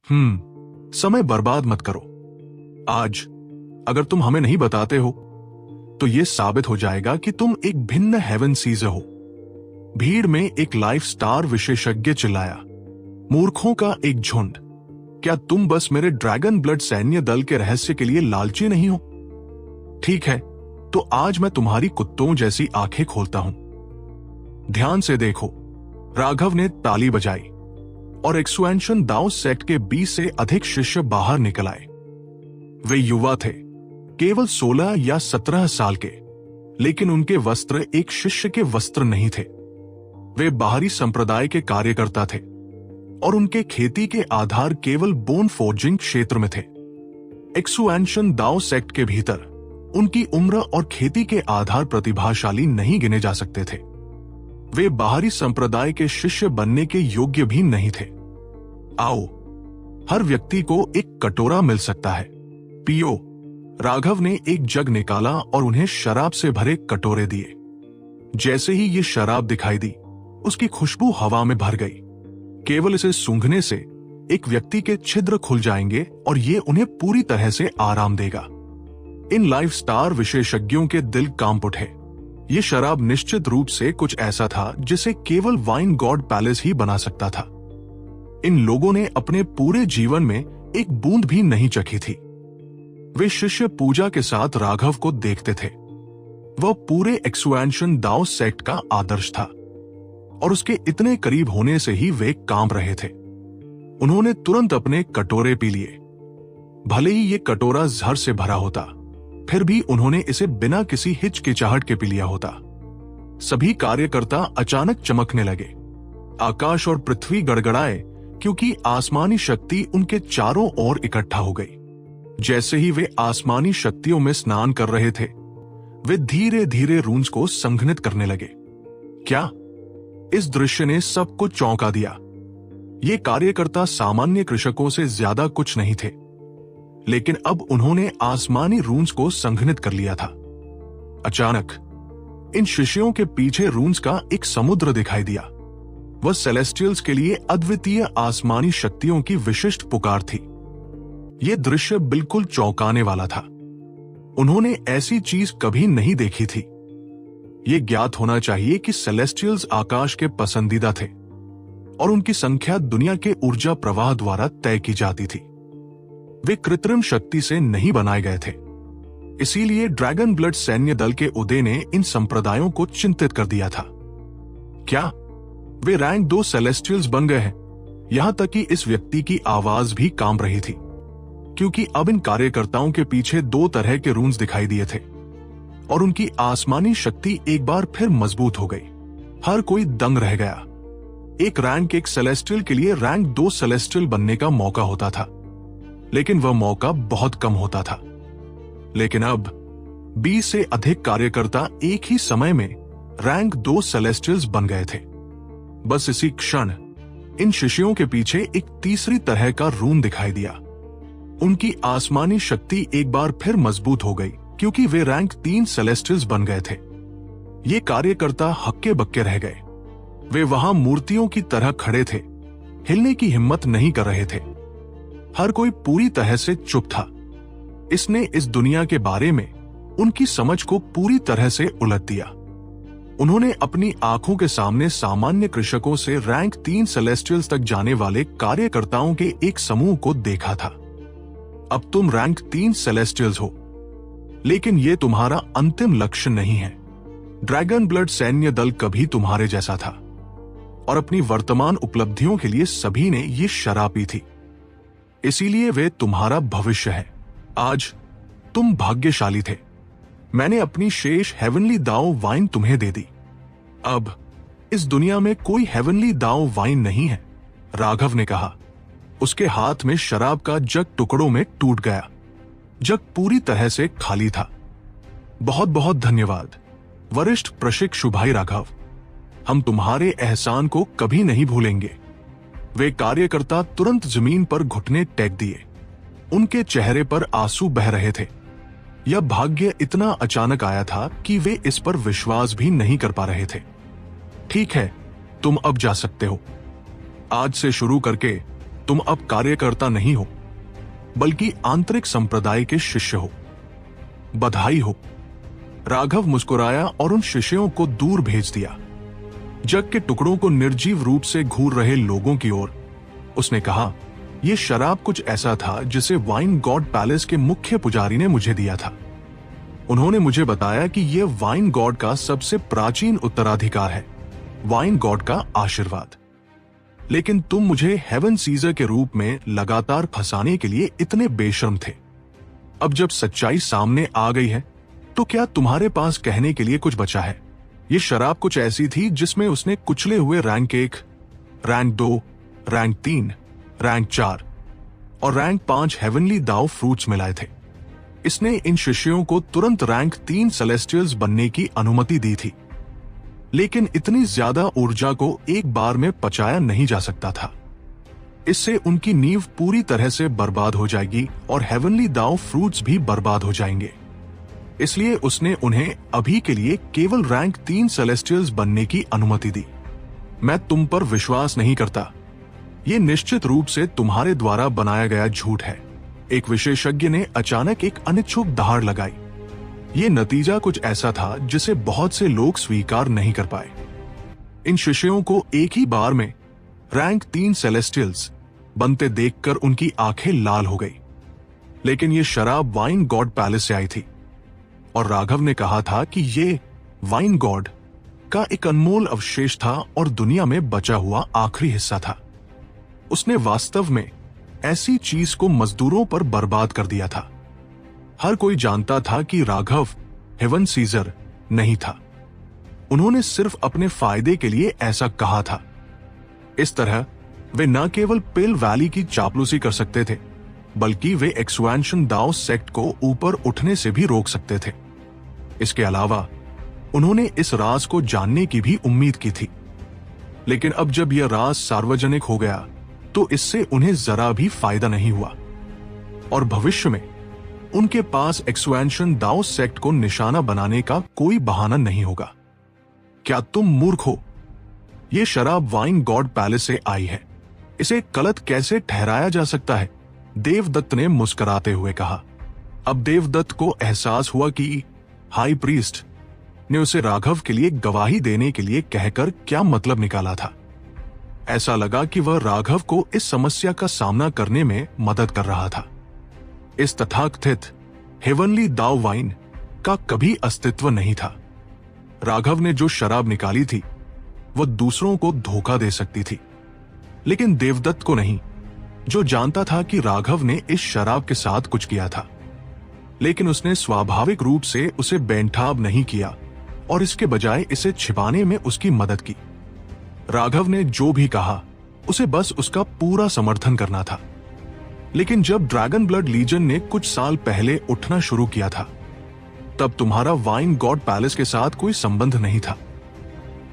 समय बर्बाद मत करो। आज अगर तुम हमें नहीं बताते हो तो यह साबित हो जाएगा कि तुम एक भिन्न हेवन सीजर हो। भीड़ में एक लाइफ स्टार विशेषज्ञ चिल्लाया, मूर्खों का एक झुंड। क्या तुम बस मेरे ड्रैगन ब्लड सैन्य दल के रहस्य के लिए लालची नहीं हो? ठीक है, तो आज मैं तुम्हारी कुत्तों जैसी आंखें खोलता हूं। ध्यान से देखो। राघव ने ताली बजाई और एक्सुएंशन दाओ सेक्ट के 20 से अधिक शिष्य बाहर निकल आए। वे युवा थे, केवल 16 या 17 साल के, लेकिन उनके वस्त्र एक शिष्य के वस्त्र नहीं थे। वे बाहरी संप्रदाय के कार्यकर्ता थे और उनके खेती के आधार केवल बोन फोर्जिंग क्षेत्र में थे। एक्सुएंशन दाओ सेक्ट के भीतर उनकी उम्र और खेती के आधार प्रतिभाशाली नहीं गिने जा सकते थे। वे बाहरी संप्रदाय के शिष्य बनने के योग्य भी नहीं थे। आओ, हर व्यक्ति को एक कटोरा मिल सकता है, पियो। राघव ने एक जग निकाला और उन्हें शराब से भरे कटोरे दिए। जैसे ही ये शराब दिखाई दी, उसकी खुशबू हवा में भर गई। केवल इसे सूंघने से एक व्यक्ति के छिद्र खुल जाएंगे और ये उन्हें पूरी तरह से आराम देगा। इन लाइफ स्टार विशेषज्ञों के दिल कांप उठे। ये शराब निश्चित रूप से कुछ ऐसा था जिसे केवल वाइन गॉड पैलेस ही बना सकता था। इन लोगों ने अपने पूरे जीवन में एक बूंद भी नहीं चखी थी। वे शिष्य पूजा के साथ राघव को देखते थे। वह पूरे एक्सुएंशन दाओ सेक्ट का आदर्श था और उसके इतने करीब होने से ही वे कांप रहे थे। उन्होंने तुरंत अपने कटोरे पी लिए। भले ही ये कटोरा जहर से भरा होता, फिर भी उन्होंने इसे बिना किसी हिचकिचाहट के पी लिया होता। सभी कार्यकर्ता अचानक चमकने लगे। आकाश और पृथ्वी गड़गड़ाए क्योंकि आसमानी शक्ति उनके चारों ओर इकट्ठा हो गई। जैसे ही वे आसमानी शक्तियों में स्नान कर रहे थे, वे धीरे धीरे रून्स को संघनित करने लगे। क्या? इस दृश्य ने सबको चौंका दिया। ये कार्यकर्ता सामान्य कृषकों से ज्यादा कुछ नहीं थे, लेकिन अब उन्होंने आसमानी रून्स को संघनित कर लिया था। अचानक इन शिष्यों के पीछे रून्स का एक समुद्र दिखाई दिया। वह सेलेस्टियल्स के लिए अद्वितीय आसमानी शक्तियों की विशिष्ट पुकार थी। यह दृश्य बिल्कुल चौंकाने वाला था। उन्होंने ऐसी चीज कभी नहीं देखी थी। यह ज्ञात होना चाहिए कि सेलेस्टियल्स आकाश के पसंदीदा थे और उनकी संख्या दुनिया के ऊर्जा प्रवाह द्वारा तय की जाती थी। वे कृत्रिम शक्ति से नहीं बनाए गए थे। इसीलिए ड्रैगन ब्लड सैन्य दल के उदय ने इन संप्रदायों को चिंतित कर दिया था। क्या वे रैंक 2 सेलेस्टियल्स बन गए हैं? यहां तक कि इस व्यक्ति की आवाज भी कांप रही थी, क्योंकि अब इन कार्यकर्ताओं के पीछे 2 तरह के रून्स दिखाई दिए थे और उनकी आसमानी शक्ति एक बार फिर मजबूत हो गई। हर कोई दंग रह गया। एक रैंक 1 सेलेस्टियल के लिए रैंक 2 सेलेस्टियल बनने का मौका होता था, लेकिन वह मौका बहुत कम होता था। लेकिन अब 20 से अधिक कार्यकर्ता एक ही समय में रैंक 2 सेलेस्टियल्स बन गए थे। बस इसी क्षण इन शिष्यों के पीछे एक तीसरी तरह का रून दिखाई दिया। उनकी आसमानी शक्ति एक बार फिर मजबूत हो गई, क्योंकि वे रैंक 3 सेलेस्टियल्स बन गए थे। ये कार्यकर्ता हक्के बक्के रह गए। वे वहां मूर्तियों की तरह खड़े थे, हिलने की हिम्मत नहीं कर रहे थे। हर कोई पूरी तरह से चुप था। इसने इस दुनिया के बारे में उनकी समझ को पूरी तरह से उलट दिया। उन्होंने अपनी आंखों के सामने सामान्य कृषकों से रैंक 3 सेलेस्टियल्स तक जाने वाले कार्यकर्ताओं के एक समूह को देखा था। अब तुम रैंक 3 सेलेस्टियल्स हो, लेकिन यह तुम्हारा अंतिम लक्ष्य नहीं है। ड्रैगन ब्लड सैन्य दल कभी तुम्हारे जैसा था और अपनी वर्तमान उपलब्धियों के लिए सभी ने ये शराब पी थी। इसीलिए वे तुम्हारा भविष्य है। आज तुम भाग्यशाली थे। मैंने अपनी शेष हेवनली दाओ वाइन तुम्हें दे दी। अब इस दुनिया में कोई हेवनली दाओ वाइन नहीं है, राघव ने कहा। उसके हाथ में शराब का जग टुकड़ों में टूट गया। जग पूरी तरह से खाली था। बहुत बहुत धन्यवाद वरिष्ठ प्रशिक्षु भाई राघव। हम तुम्हारे एहसान को कभी नहीं भूलेंगे। वे कार्यकर्ता तुरंत जमीन पर घुटने टेक दिए। उनके चेहरे पर आंसू बह रहे थे। यह भाग्य इतना अचानक आया था कि वे इस पर विश्वास भी नहीं कर पा रहे थे। ठीक है, तुम अब जा सकते हो। आज से शुरू करके तुम अब कार्यकर्ता नहीं हो, बल्कि आंतरिक संप्रदाय के शिष्य हो। बधाई हो। राघव मुस्कुराया और उन शिष्यों को दूर भेज दिया, जग के टुकड़ों को निर्जीव रूप से घूर रहे लोगों की ओर। उसने कहा, यह शराब कुछ ऐसा था जिसे वाइन गॉड पैलेस के मुख्य पुजारी ने मुझे दिया था। उन्होंने मुझे बताया कि यह वाइन गॉड का सबसे प्राचीन उत्तराधिकार है, वाइन गॉड का आशीर्वाद। लेकिन तुम मुझे हेवन सीजर के रूप में लगातार फंसाने के लिए इतने बेशर्म थे। अब जब सच्चाई सामने आ गई है, तो क्या तुम्हारे पास कहने के लिए कुछ बचा है? ये शराब कुछ ऐसी थी जिसमें उसने कुचले हुए रैंक 1, रैंक 2, रैंक 3, रैंक 4 और रैंक 5 हेवनली दाव फ्रूट्स मिलाए थे। इसने इन शिष्यों को तुरंत रैंक 3 सेलेस्टियल्स बनने की अनुमति दी थी, लेकिन इतनी ज्यादा ऊर्जा को एक बार में पचाया नहीं जा सकता था। इससे उनकी नींव पूरी तरह से बर्बाद हो जाएगी और हेवनली दाव फ्रूट्स भी बर्बाद हो जाएंगे। इसलिए उसने उन्हें अभी के लिए केवल रैंक 3 सेलेस्टियल्स बनने की अनुमति दी। मैं तुम पर विश्वास नहीं करता। यह निश्चित रूप से तुम्हारे द्वारा बनाया गया झूठ है। एक विशेषज्ञ ने अचानक एक अनिच्छुक दहाड़ लगाई। यह नतीजा कुछ ऐसा था जिसे बहुत से लोग स्वीकार नहीं कर पाए। इन शिष्यों को एक ही बार में रैंक 3 सेलेस्टियल्स बनते देखकर उनकी आंखें लाल हो गई। लेकिन यह शराब वाइन गॉड पैलेस से आई थी और राघव ने कहा था कि यह वाइन गॉड का एक अनमोल अवशेष था और दुनिया में बचा हुआ आखिरी हिस्सा था। उसने वास्तव में ऐसी चीज को मजदूरों पर बर्बाद कर दिया था। हर कोई जानता था कि राघव हेवन सीजर नहीं था। उन्होंने सिर्फ अपने फायदे के लिए ऐसा कहा था। इस तरह वे न केवल पिल वैली की चापलूसी कर सकते थे, बल्कि वे एक्सपेंशन दाओ सेक्ट को ऊपर उठने से भी रोक सकते थे। इसके अलावा उन्होंने इस राज को जानने की भी उम्मीद की थी। लेकिन अब जब यह राज सार्वजनिक हो गया, तो इससे उन्हें जरा भी फायदा नहीं हुआ और भविष्य में उनके पास एक्सपेंशन दाओ सेक्ट को निशाना बनाने का कोई बहाना नहीं होगा। क्या तुम मूर्ख हो? यह शराब वाइन गॉड पैलेस से आई है। इसे गलत कैसे ठहराया जा सकता है? देवदत्त ने मुस्कुराते हुए कहा। अब देवदत्त को एहसास हुआ कि हाई प्रीस्ट ने उसे राघव के लिए गवाही देने के लिए कहकर क्या मतलब निकाला था। ऐसा लगा कि वह राघव को इस समस्या का सामना करने में मदद कर रहा था। इस तथाकथित हेवनली दाव वाइन का कभी अस्तित्व नहीं था। राघव ने जो शराब निकाली थी वह दूसरों को धोखा दे सकती थी, लेकिन देवदत्त को नहीं, जो जानता था कि राघव ने इस शराब के साथ कुछ किया था। लेकिन उसने स्वाभाविक रूप से उसे बेनठाब नहीं किया और इसके बजाय इसे छिपाने में उसकी मदद की। राघव ने जो भी कहा उसे बस उसका पूरा समर्थन करना था। लेकिन जब ड्रैगन ब्लड लीजन ने कुछ साल पहले उठना शुरू किया था, तब तुम्हारा वाइन गॉड पैलेस के साथ कोई संबंध नहीं था।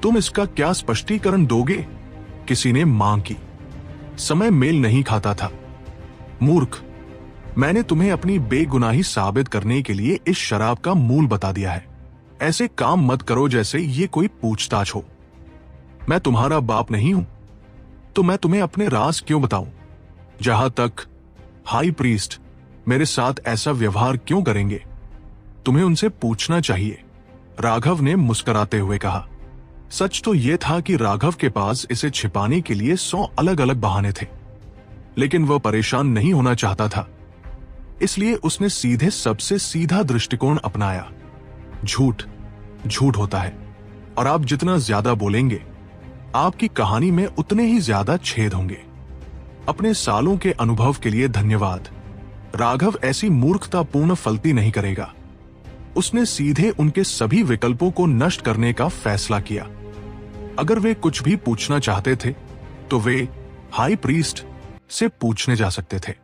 तुम इसका क्या स्पष्टीकरण दोगे? किसी ने मांग की। समय मेल नहीं खाता था। मूर्ख, मैंने तुम्हें अपनी बेगुनाही साबित करने के लिए इस शराब का मूल बता दिया है। ऐसे काम मत करो जैसे ये कोई पूछताछ हो। मैं तुम्हारा बाप नहीं हूं, तो मैं तुम्हें अपने राज क्यों बताऊं? जहां तक हाई प्रीस्ट मेरे साथ ऐसा व्यवहार क्यों करेंगे? तुम्हें उनसे पूछना चाहिए, राघव ने मुस्कुराते हुए कहा। सच तो यह था कि राघव के पास इसे छिपाने के लिए 100 अलग अलग बहाने थे, लेकिन वह परेशान नहीं होना चाहता था। इसलिए उसने सीधे सबसे सीधा दृष्टिकोण अपनाया। झूठ झूठ होता है, और आप जितना ज्यादा बोलेंगे, आपकी कहानी में उतने ही ज्यादा छेद होंगे। अपने सालों के अनुभव के लिए धन्यवाद। राघव ऐसी मूर्खतापूर्ण फलती नहीं करेगा। उसने सीधे उनके सभी विकल्पों को नष्ट करने का फैसला किया। अगर वे कुछ भी पूछना चाहते थे, तो वे हाई प्रीस्ट से पूछने जा सकते थे।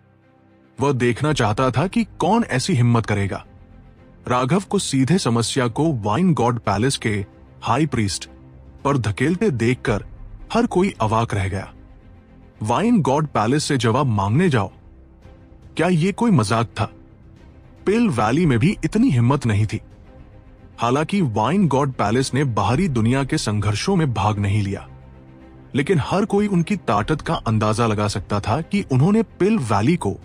वह देखना चाहता था कि कौन ऐसी हिम्मत करेगा। राघव को सीधे समस्या को वाइन गॉड पैलेस के हाई प्रीस्ट पर धकेलते देखकर हर कोई अवाक रह गया। वाइन गॉड पैलेस से जवाब मांगने जाओ? क्या यह कोई मजाक था? पिल वैली में भी इतनी हिम्मत नहीं थी। हालांकि वाइन गॉड पैलेस ने बाहरी दुनिया के संघर्षों में भाग नहीं लिया, लेकिन हर कोई उनकी ताकत का अंदाजा लगा सकता था कि उन्होंने पिल वैली को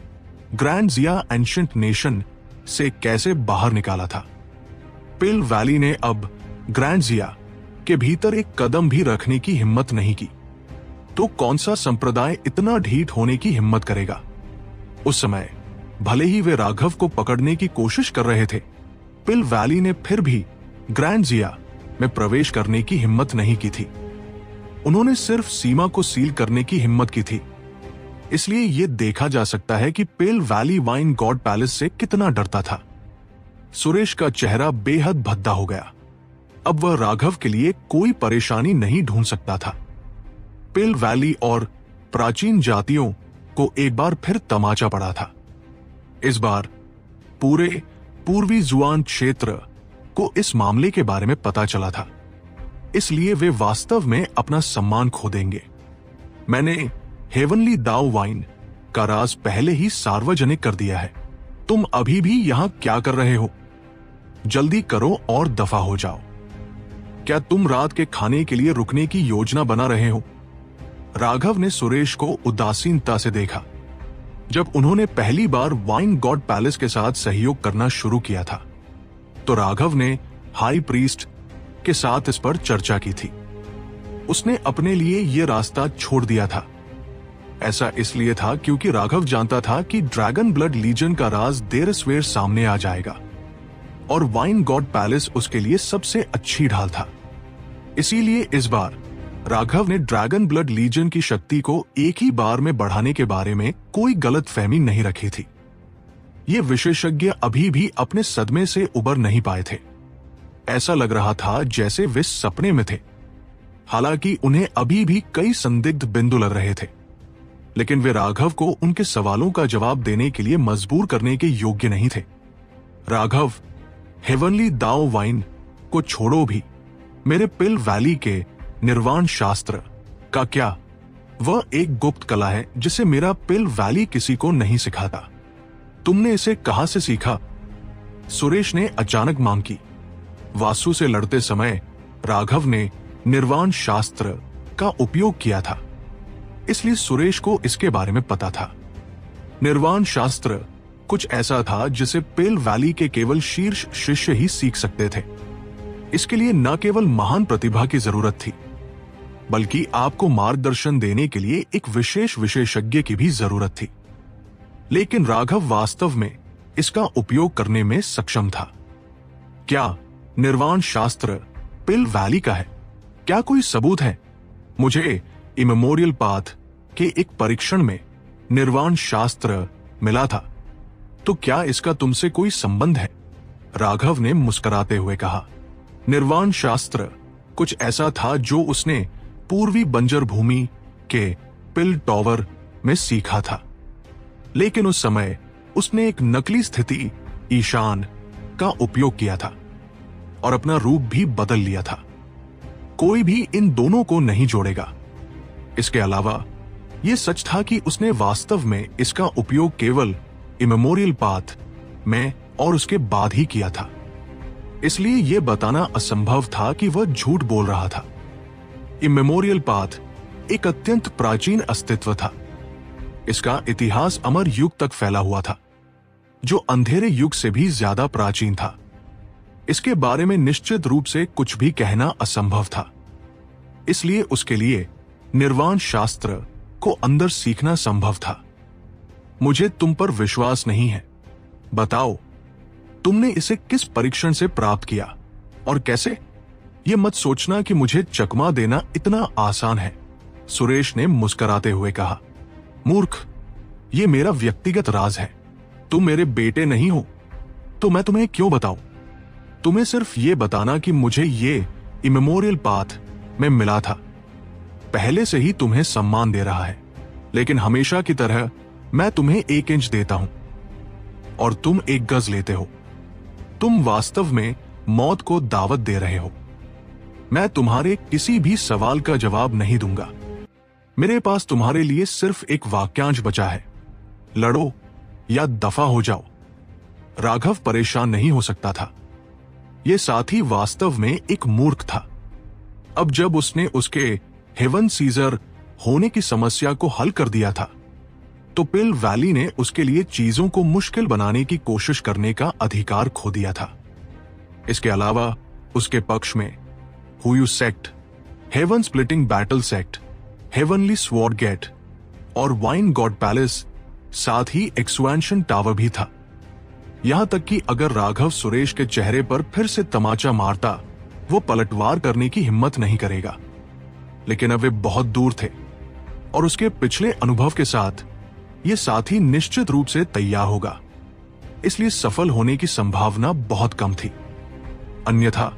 ग्रैंड जिया एंशिएंट नेशन से कैसे बाहर निकाला था। पिल वैली ने अब ग्रैंड जिया के भीतर एक कदम भी रखने की हिम्मत नहीं की, तो कौन सा संप्रदाय इतना ढीठ होने की हिम्मत करेगा। उस समय भले ही वे राघव को पकड़ने की कोशिश कर रहे थे, पिल वैली ने फिर भी ग्रैंड जिया में प्रवेश करने की हिम्मत नहीं की थी। उन्होंने सिर्फ सीमा को सील करने की हिम्मत की थी। इसलिए यह देखा जा सकता है कि पिल वैली वाइन गॉड पैलेस से कितना डरता था। सुरेश का चेहरा बेहद भद्दा हो गया। अब वह राघव के लिए कोई परेशानी नहीं ढूंढ सकता था। पिल वैली और प्राचीन जातियों को एक बार फिर तमाचा पड़ा था। इस बार पूरे पूर्वी जुआन क्षेत्र को इस मामले के बारे में पता चला था, इसलिए वे वास्तव में अपना सम्मान खो देंगे। मैंने हेवनली दाव वाइन का राज पहले ही सार्वजनिक कर दिया है। तुम अभी भी यहां क्या कर रहे हो? जल्दी करो और दफा हो जाओ। क्या तुम रात के खाने के लिए रुकने की योजना बना रहे हो? राघव ने सुरेश को उदासीनता से देखा। जब उन्होंने पहली बार वाइन गॉड पैलेस के साथ सहयोग करना शुरू किया था, तो राघव ने हाई प्रीस्ट के साथ इस पर चर्चा की थी। उसने अपने लिए यह रास्ता छोड़ दिया था। ऐसा इसलिए था क्योंकि राघव जानता था कि ड्रैगन ब्लड लीजन का राज देर सवेर सामने आ जाएगा और वाइन गॉड पैलेस उसके लिए सबसे अच्छी ढाल था। इसीलिए इस बार राघव ने ड्रैगन ब्लड लीजन की शक्ति को एक ही बार में बढ़ाने के बारे में कोई गलतफहमी नहीं रखी थी। ये विशेषज्ञ अभी भी अपने सदमे से उबर नहीं पाए थे। ऐसा लग रहा था जैसे वे सपने में थे। हालांकि उन्हें अभी भी कई संदिग्ध बिंदु लग रहे थे, लेकिन वे राघव को उनके सवालों का जवाब देने के लिए मजबूर करने के योग्य नहीं थे। राघव, हेवनली दाव वाइन को छोड़ो भी, मेरे पिल वैली के निर्वाण शास्त्र का क्या? वह एक गुप्त कला है जिसे मेरा पिल वैली किसी को नहीं सिखाता। तुमने इसे कहां से सीखा? सुरेश ने अचानक मांग की। वासु से लड़ते समय राघव ने निर्वाण शास्त्र का उपयोग किया था, इसलिए सुरेश को इसके बारे में पता था। निर्वाण शास्त्र कुछ ऐसा था जिसे पिल वैली के केवल शीर्ष शिष्य ही सीख सकते थे। इसके लिए न केवल महान प्रतिभा की जरूरत थी, बल्कि आपको मार्गदर्शन देने के लिए एक विशेष विशेषज्ञ की भी जरूरत थी। लेकिन राघव वास्तव में इसका उपयोग करने में सक्षम था। क्या निर्वाण शास्त्र पिल वैली का है? क्या कोई सबूत है? मुझे इमेमोरियल पाथ के एक परीक्षण में निर्वाण शास्त्र मिला था, तो क्या इसका तुमसे कोई संबंध है? राघव ने मुस्कुराते हुए कहा। निर्वाण शास्त्र कुछ ऐसा था जो उसने पूर्वी बंजर भूमि के पिल टॉवर में सीखा था, लेकिन उस समय उसने एक नकली स्थिति ईशान का उपयोग किया था और अपना रूप भी बदल लिया था। कोई भी इन दोनों को नहीं जोड़ेगा। इसके अलावा यह सच था कि उसने वास्तव में इसका उपयोग केवल इमेमोरियल पाथ में और उसके बाद ही किया था। इसलिए यह बताना असंभव था कि वह झूठ बोल रहा था। इमेमोरियल पाथ एक अत्यंत प्राचीन अस्तित्व था। इसका इतिहास अमर युग तक फैला हुआ था, जो अंधेरे युग से भी ज्यादा प्राचीन था। इसके बारे में निश्चित रूप से कुछ भी कहना असंभव था। इसलिए उसके लिए निर्वाण शास्त्र को अंदर सीखना संभव था। मुझे तुम पर विश्वास नहीं है। बताओ, तुमने इसे किस परीक्षण से प्राप्त किया और कैसे? यह मत सोचना कि मुझे चकमा देना इतना आसान है, सुरेश ने मुस्कुराते हुए कहा। मूर्ख, यह मेरा व्यक्तिगत राज है। तुम मेरे बेटे नहीं हो, तो मैं तुम्हें क्यों बताऊं? तुम्हें सिर्फ ये बताना कि मुझे ये इमेमोरियल पाथ में मिला था, पहले से ही तुम्हें सम्मान दे रहा है। लेकिन हमेशा की तरह मैं तुम्हें 1 इंच देता हूं और तुम 1 गज लेते हो। तुम वास्तव में मौत को दावत दे रहे हो। मैं तुम्हारे किसी भी सवाल का जवाब नहीं दूंगा। मेरे पास तुम्हारे लिए सिर्फ एक वाक्यांश बचा है, लड़ो या दफा हो जाओ। राघव परेशान नहीं हो सकता था। यह साथी वास्तव में एक मूर्ख था। अब जब उसने उसके हेवन सीजर होने की समस्या को हल कर दिया था, तो पिल वैली ने उसके लिए चीजों को मुश्किल बनाने की कोशिश करने का अधिकार खो दिया था। इसके अलावा उसके पक्ष में हुयू sect, heaven splitting battle sect, heavenly sword gate और वाइन गॉड पैलेस, साथ ही एक्सवेंशन टावर भी था। यहां तक कि अगर राघव सुरेश के चेहरे पर फिर से तमाचा मारता, वो पलटवार करने की हिम्मत नहीं करेगा। लेकिन अब वे बहुत दूर थे और उसके पिछले अनुभव के साथ ये साथी निश्चित रूप से तैयार होगा, इसलिए सफल होने की संभावना बहुत कम थी। अन्यथा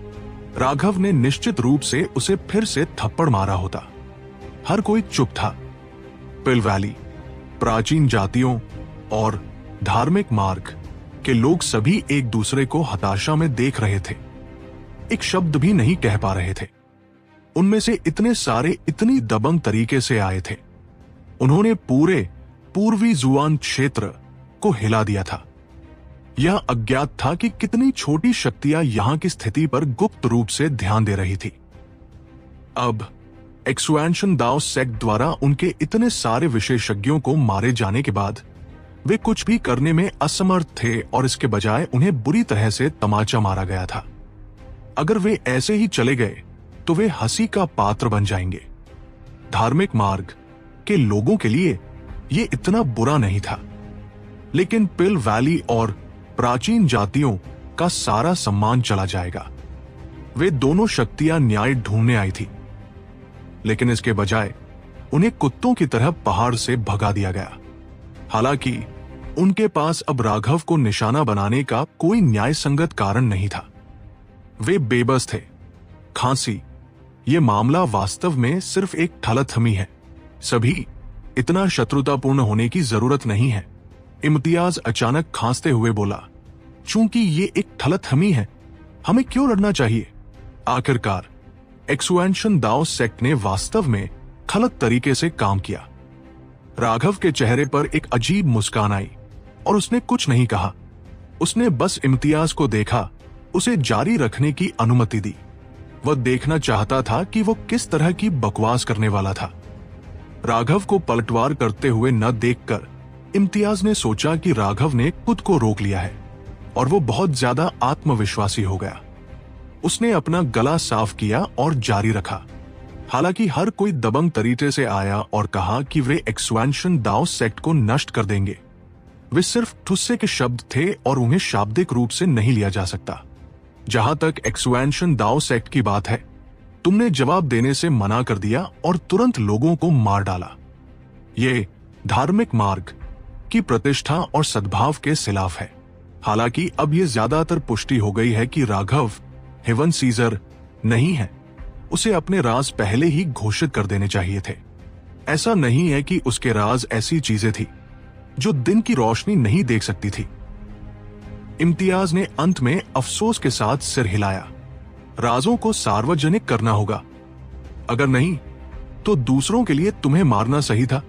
राघव ने निश्चित रूप से उसे फिर से थप्पड़ मारा होता। हर कोई चुप था। पिल वैली, प्राचीन जातियों और धार्मिक मार्ग के लोग सभी एक दूसरे को हताशा में देख रहे थे, एक शब्द भी नहीं कह पा रहे थे। उनमें से इतने सारे इतनी दबंग तरीके से आए थे, उन्होंने पूरे पूर्वी जुआन क्षेत्र को हिला दिया था। यह अज्ञात था कि कितनी छोटी शक्तियां यहां की स्थिति पर गुप्त रूप से ध्यान दे रही थी। अब एक्सवेंशन दाओ सेक्ट द्वारा उनके इतने सारे विशेषज्ञों को मारे जाने के बाद वे कुछ भी करने में असमर्थ थे और इसके बजाय उन्हें बुरी तरह से तमाचा मारा गया था। अगर वे ऐसे ही चले गए तो वे हंसी का पात्र बन जाएंगे। धार्मिक मार्ग के लोगों के लिए यह इतना बुरा नहीं था, लेकिन पिल वैली और प्राचीन जातियों का सारा सम्मान चला जाएगा। वे दोनों शक्तियां न्याय ढूंढने आई थी, लेकिन इसके बजाय उन्हें कुत्तों की तरह पहाड़ से भगा दिया गया। हालांकि उनके पास अब राघव को निशाना बनाने का कोई न्याय संगत कारण नहीं था। वे बेबस थे। खांसी, ये मामला वास्तव में सिर्फ एक ठलथमी है। सभी इतना शत्रुतापूर्ण होने की जरूरत नहीं है। इम्तियाज अचानक खांसते हुए बोला, चूंकि ये एक ठलथमी है, हमें क्यों लड़ना चाहिए? आखिरकार एक्सवेंशन दाओ सेक्ट ने वास्तव में गलत तरीके से काम किया। राघव के चेहरे पर एक अजीब मुस्कान आई और उसने कुछ नहीं कहा। उसने बस इम्तियाज को देखा, उसे जारी रखने की अनुमति दी। वह देखना चाहता था कि वो किस तरह की बकवास करने वाला था। राघव को पलटवार करते हुए न देखकर इम्तियाज ने सोचा कि राघव ने खुद को रोक लिया है और वो बहुत ज्यादा आत्मविश्वासी हो गया। उसने अपना गला साफ किया और जारी रखा। हालांकि हर कोई दबंग तरीके से आया और कहा कि वे एक्सवेंशन दाओ सेक्ट को नष्ट कर देंगे। वे सिर्फ ठुस्से के शब्द थे और उन्हें शाब्दिक रूप से नहीं लिया जा सकता। जहां तक एक्सवेंशन दाओ सेक्ट की बात है, तुमने जवाब देने से मना कर दिया और तुरंत लोगों को मार डाला। ये धार्मिक मार्ग की प्रतिष्ठा और सद्भाव के खिलाफ है। हालांकि अब यह ज्यादातर पुष्टि हो गई है कि राघव हेवन सीजर नहीं है। उसे अपने राज पहले ही घोषित कर देने चाहिए थे। ऐसा नहीं है कि उसके राज ऐसी चीजें थी जो दिन की रोशनी नहीं देख सकती थी। इम्तियाज ने अंत में अफसोस के साथ सिर हिलाया। राजों को सार्वजनिक करना होगा, अगर नहीं तो दूसरों के लिए तुम्हें मारना सही था।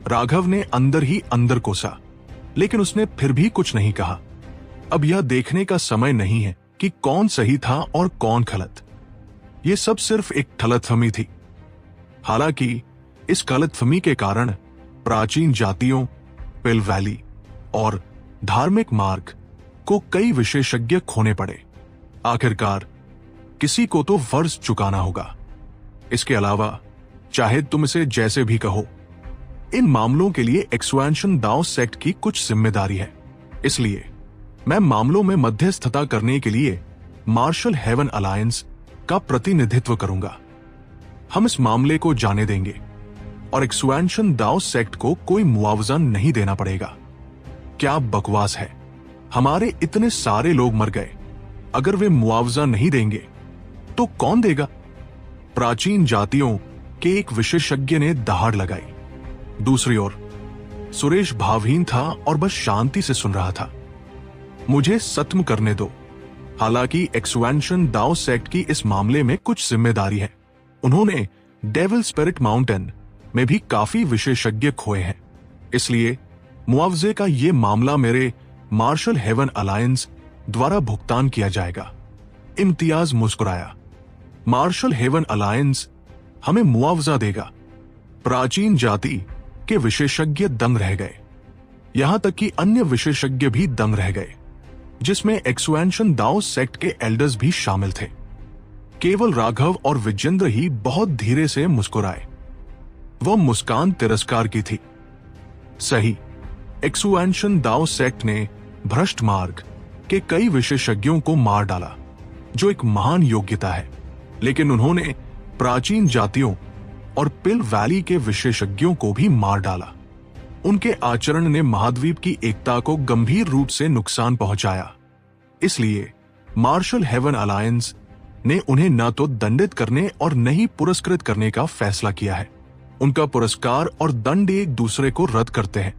राघव ने अंदर ही अंदर कोसा, लेकिन उसने फिर भी कुछ नहीं कहा। अब यह देखने का समय नहीं है कि कौन सही था और कौन गलत। यह सब सिर्फ एक गलतफहमी थी। हालांकि इस गलतफहमी के कारण प्राचीन जातियों, पिल वैली और धार्मिक मार्ग को कई विशेषज्ञ खोने पड़े। आखिरकार किसी को तो फर्ज चुकाना होगा। इसके अलावा चाहे तुम इसे जैसे भी कहो, इन मामलों के लिए एक्सवेंशन दाओ सेक्ट की कुछ जिम्मेदारी है। इसलिए मैं मामलों में मध्यस्थता करने के लिए मार्शल हेवन अलायंस का प्रतिनिधित्व करूंगा। हम इस मामले को जाने देंगे और एक्सवेंशन दाओ सेक्ट को कोई मुआवजा नहीं देना पड़ेगा। क्या बकवास है, हमारे इतने सारे लोग मर गए। अगर वे मुआवजा नहीं देंगे तो कौन देगा? प्राचीन जातियों के एक विशेषज्ञ ने दहाड़ लगाई। दूसरी ओर सुरेश भावहीन था और बस शांति से सुन रहा था। मुझे सत्म करने दो। हालांकि एक्सवेंशन दाओ सेक्ट की इस मामले में कुछ जिम्मेदारी है। उन्होंने डेविल स्पिरिट माउंटेन में भी काफी विशेषज्ञ खोए हैं। इसलिए मुआवजे का ये मामला मेरे मार्शल हेवन अलायंस द्वारा भुगतान किया जाएगा। इम्तियाज मुस्कुराया। मार्शल हेवन अलायंस हमें मुआवजा देगा। प्राचीन जाति के विशेषज्ञ दंग रह गए, यहां तक कि अन्य विशेषज्ञ भी दंग रह गए, जिसमें एक्सुएंशन दाओ सेक्ट के एल्डर्स भी शामिल थे। केवल राघव और विजेंद्र ही बहुत धीरे से मुस्कुराए। वह मुस्कान तिरस्कार की थी। सही, एक्सुएंशन दाओ सेक्ट ने भ्रष्ट मार्ग के कई विशेषज्ञों को मार डाला, जो एक महान योग्यता है, लेकिन उन्होंने प्राचीन जातियों और पिल वैली के विशेषज्ञों को भी मार डाला। उनके आचरण ने महाद्वीप की एकता को गंभीर रूप से नुकसान पहुंचाया। इसलिए मार्शल हेवन अलायंस ने उन्हें न तो दंडित करने और न ही पुरस्कृत करने का फैसला किया है। उनका पुरस्कार और दंड एक दूसरे को रद्द करते हैं,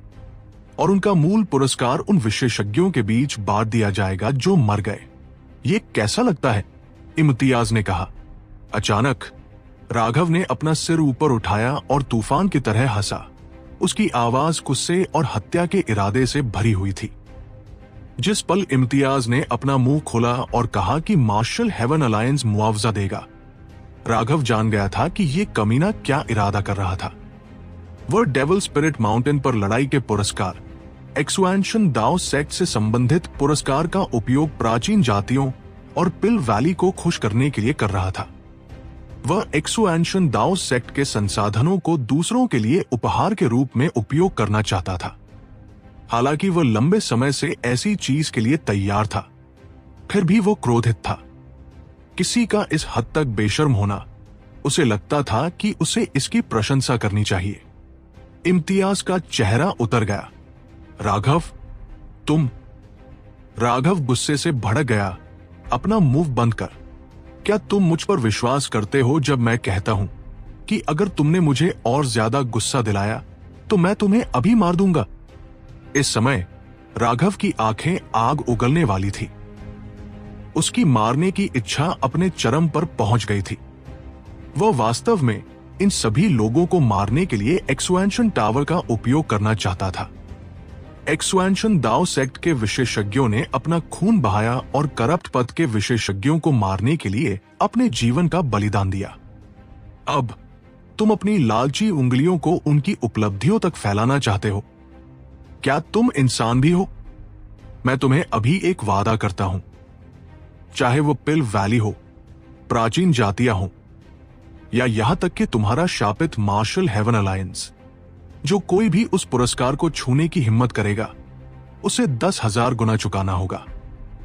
और उनका मूल पुरस्कार उन विशेषज्ञों के बीच बांट दिया जाएगा जो मर गए। ये कैसा लगता है? इम्तियाज ने कहा। अचानक राघव ने अपना सिर ऊपर उठाया और तूफान की तरह हंसा। उसकी आवाज गुस्से और हत्या के इरादे से भरी हुई थी। जिस पल इम्तियाज ने अपना मुंह खोला और कहा कि मार्शल हेवन अलायंस मुआवजा देगा, राघव जान गया था कि यह कमीना क्या इरादा कर रहा था। वह डेविल स्पिरिट माउंटेन पर लड़ाई के पुरस्कार, एक्सुएंशन दाओ सेक्ट से संबंधित पुरस्कार का उपयोग प्राचीन जातियों और पिल वैली को खुश करने के लिए कर रहा था। वह एक्सुएंशन दाओ सेक्ट के संसाधनों को दूसरों के लिए उपहार के रूप में उपयोग करना चाहता था। हालांकि वह लंबे समय से ऐसी चीज के लिए तैयार था, फिर भी वो क्रोधित था। किसी का इस हद तक बेशर्म होना, उसे लगता था कि उसे इसकी प्रशंसा करनी चाहिए। इम्तियाज का चेहरा उतर गया। राघव, तुम। राघव गुस्से से भड़क गया। अपना मुंह बंद कर। क्या तुम मुझ पर विश्वास करते हो जब मैं कहता हूं कि अगर तुमने मुझे और ज्यादा गुस्सा दिलाया तो मैं तुम्हें अभी मार दूंगा? इस समय राघव की आंखें आग उगलने वाली थी। उसकी मारने की इच्छा अपने चरम पर पहुंच गई थी। वह वास्तव में इन सभी लोगों को मारने के लिए एक्सुएंशन टावर का उपयोग करना चाहता था। एक्सुएंशन दाओ सेक्ट के विशेषज्ञों ने अपना खून बहाया और करप्ट पद के विशेषज्ञों को मारने के लिए अपने जीवन का बलिदान दिया। अब तुम अपनी लालची उंगलियों को उनकी उपलब्धियों तक फैलाना चाहते हो। क्या तुम इंसान भी हो? मैं तुम्हें अभी एक वादा करता हूं, चाहे वो पिल वैली हो, प्राचीन जातियां हो, या यहां तक कि तुम्हारा शापित मार्शल हेवन अलायंस, जो कोई भी उस पुरस्कार को छूने की हिम्मत करेगा उसे 10,000 गुना चुकाना होगा।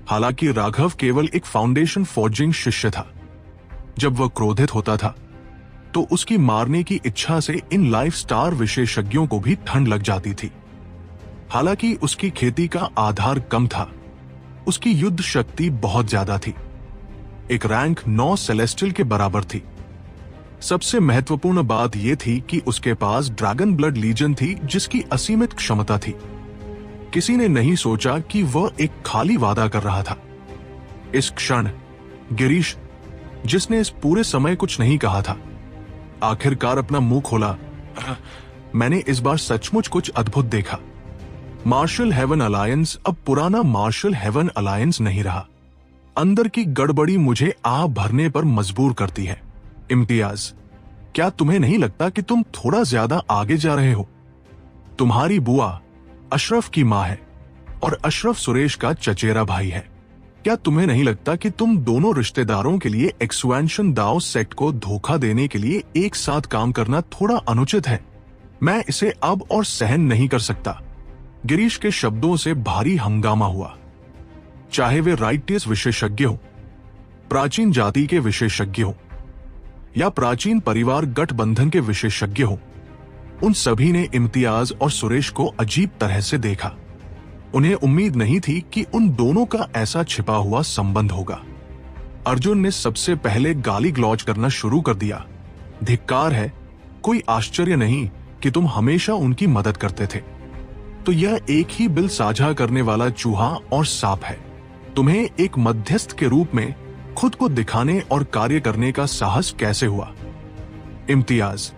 हालांकि राघव केवल एक फाउंडेशन फॉर्जिंग शिष्य था। जब वह क्रोधित होता था तो उसकी मारने की इच्छा से इन लाइफ स्टार विशेषज्ञों को भी ठंड लग जाती थी। हालांकि उसकी खेती का आधार कम था, उसकी युद्ध शक्ति बहुत ज्यादा थी। एक रैंक 9 सेलेस्टियल के बराबर थी। सबसे महत्वपूर्ण बात यह थी कि उसके पास ड्रैगन ब्लड लीजन थी, जिसकी असीमित क्षमता थी। किसी ने नहीं सोचा कि वह एक खाली वादा कर रहा था। इस क्षण गिरीश, जिसने इस पूरे समय कुछ नहीं कहा था, आखिरकार अपना मुंह खोला। मैंने इस बार सचमुच कुछ अद्भुत देखा। मार्शल हेवन अलायंस अब पुराना मार्शल हेवन अलायंस नहीं रहा। अंदर की गड़बड़ी मुझे आह भरने पर मजबूर करती है। इम्तियाज, क्या तुम्हें नहीं लगता कि तुम थोड़ा ज्यादा आगे जा रहे हो? तुम्हारी बुआ अशरफ की मां है और अशरफ सुरेश का चचेरा भाई है। क्या तुम्हें नहीं लगता कि तुम दोनों रिश्तेदारों के लिए एक्सुएंशन दाओ सेक्ट को धोखा देने के लिए एक साथ काम करना थोड़ा अनुचित है? मैं इसे अब और सहन नहीं कर सकता। गिरीश के शब्दों से भारी हंगामा हुआ। चाहे वे राइटियस विशेषज्ञ हो, प्राचीन जाति के विशेषज्ञ हो, या प्राचीन परिवार गठबंधन के विशेषज्ञ हो, उन सभी ने इम्तियाज और सुरेश को अजीब तरह से देखा। उन्हें उम्मीद नहीं थी कि उन दोनों का ऐसा छिपा हुआ संबंध होगा। अर्जुन ने सबसे पहले गाली गलौज करना शुरू कर दिया। धिक्कार है, कोई आश्चर्य नहीं कि तुम हमेशा उनकी मदद करते थे। तो यह एक ही बिल साझा करने वाला चूहा और सांप है। तुम्हें एक मध्यस्थ के रूप में खुद को दिखाने और कार्य करने का साहस कैसे हुआ? इम्तियाज,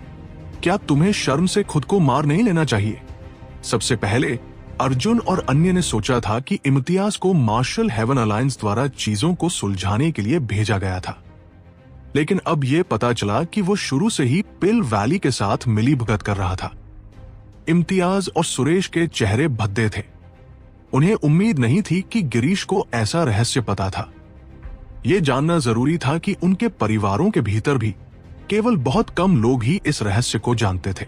क्या तुम्हें शर्म से खुद को मार नहीं लेना चाहिए? सबसे पहले अर्जुन और अन्य ने सोचा था कि इम्तियाज को मार्शल हेवन अलायंस द्वारा चीजों को सुलझाने के लिए भेजा गया था। लेकिन अब यह पता चला कि वो शुरू से ही पिल वैली के साथ मिलीभगत कर रहा था। इम्तियाज और सुरेश के चेहरे भद्दे थे। उन्हें उम्मीद नहीं थी कि गिरीश को ऐसा रहस्य पता था। यह जानना जरूरी था कि उनके परिवारों के भीतर भी केवल बहुत कम लोग ही इस रहस्य को जानते थे।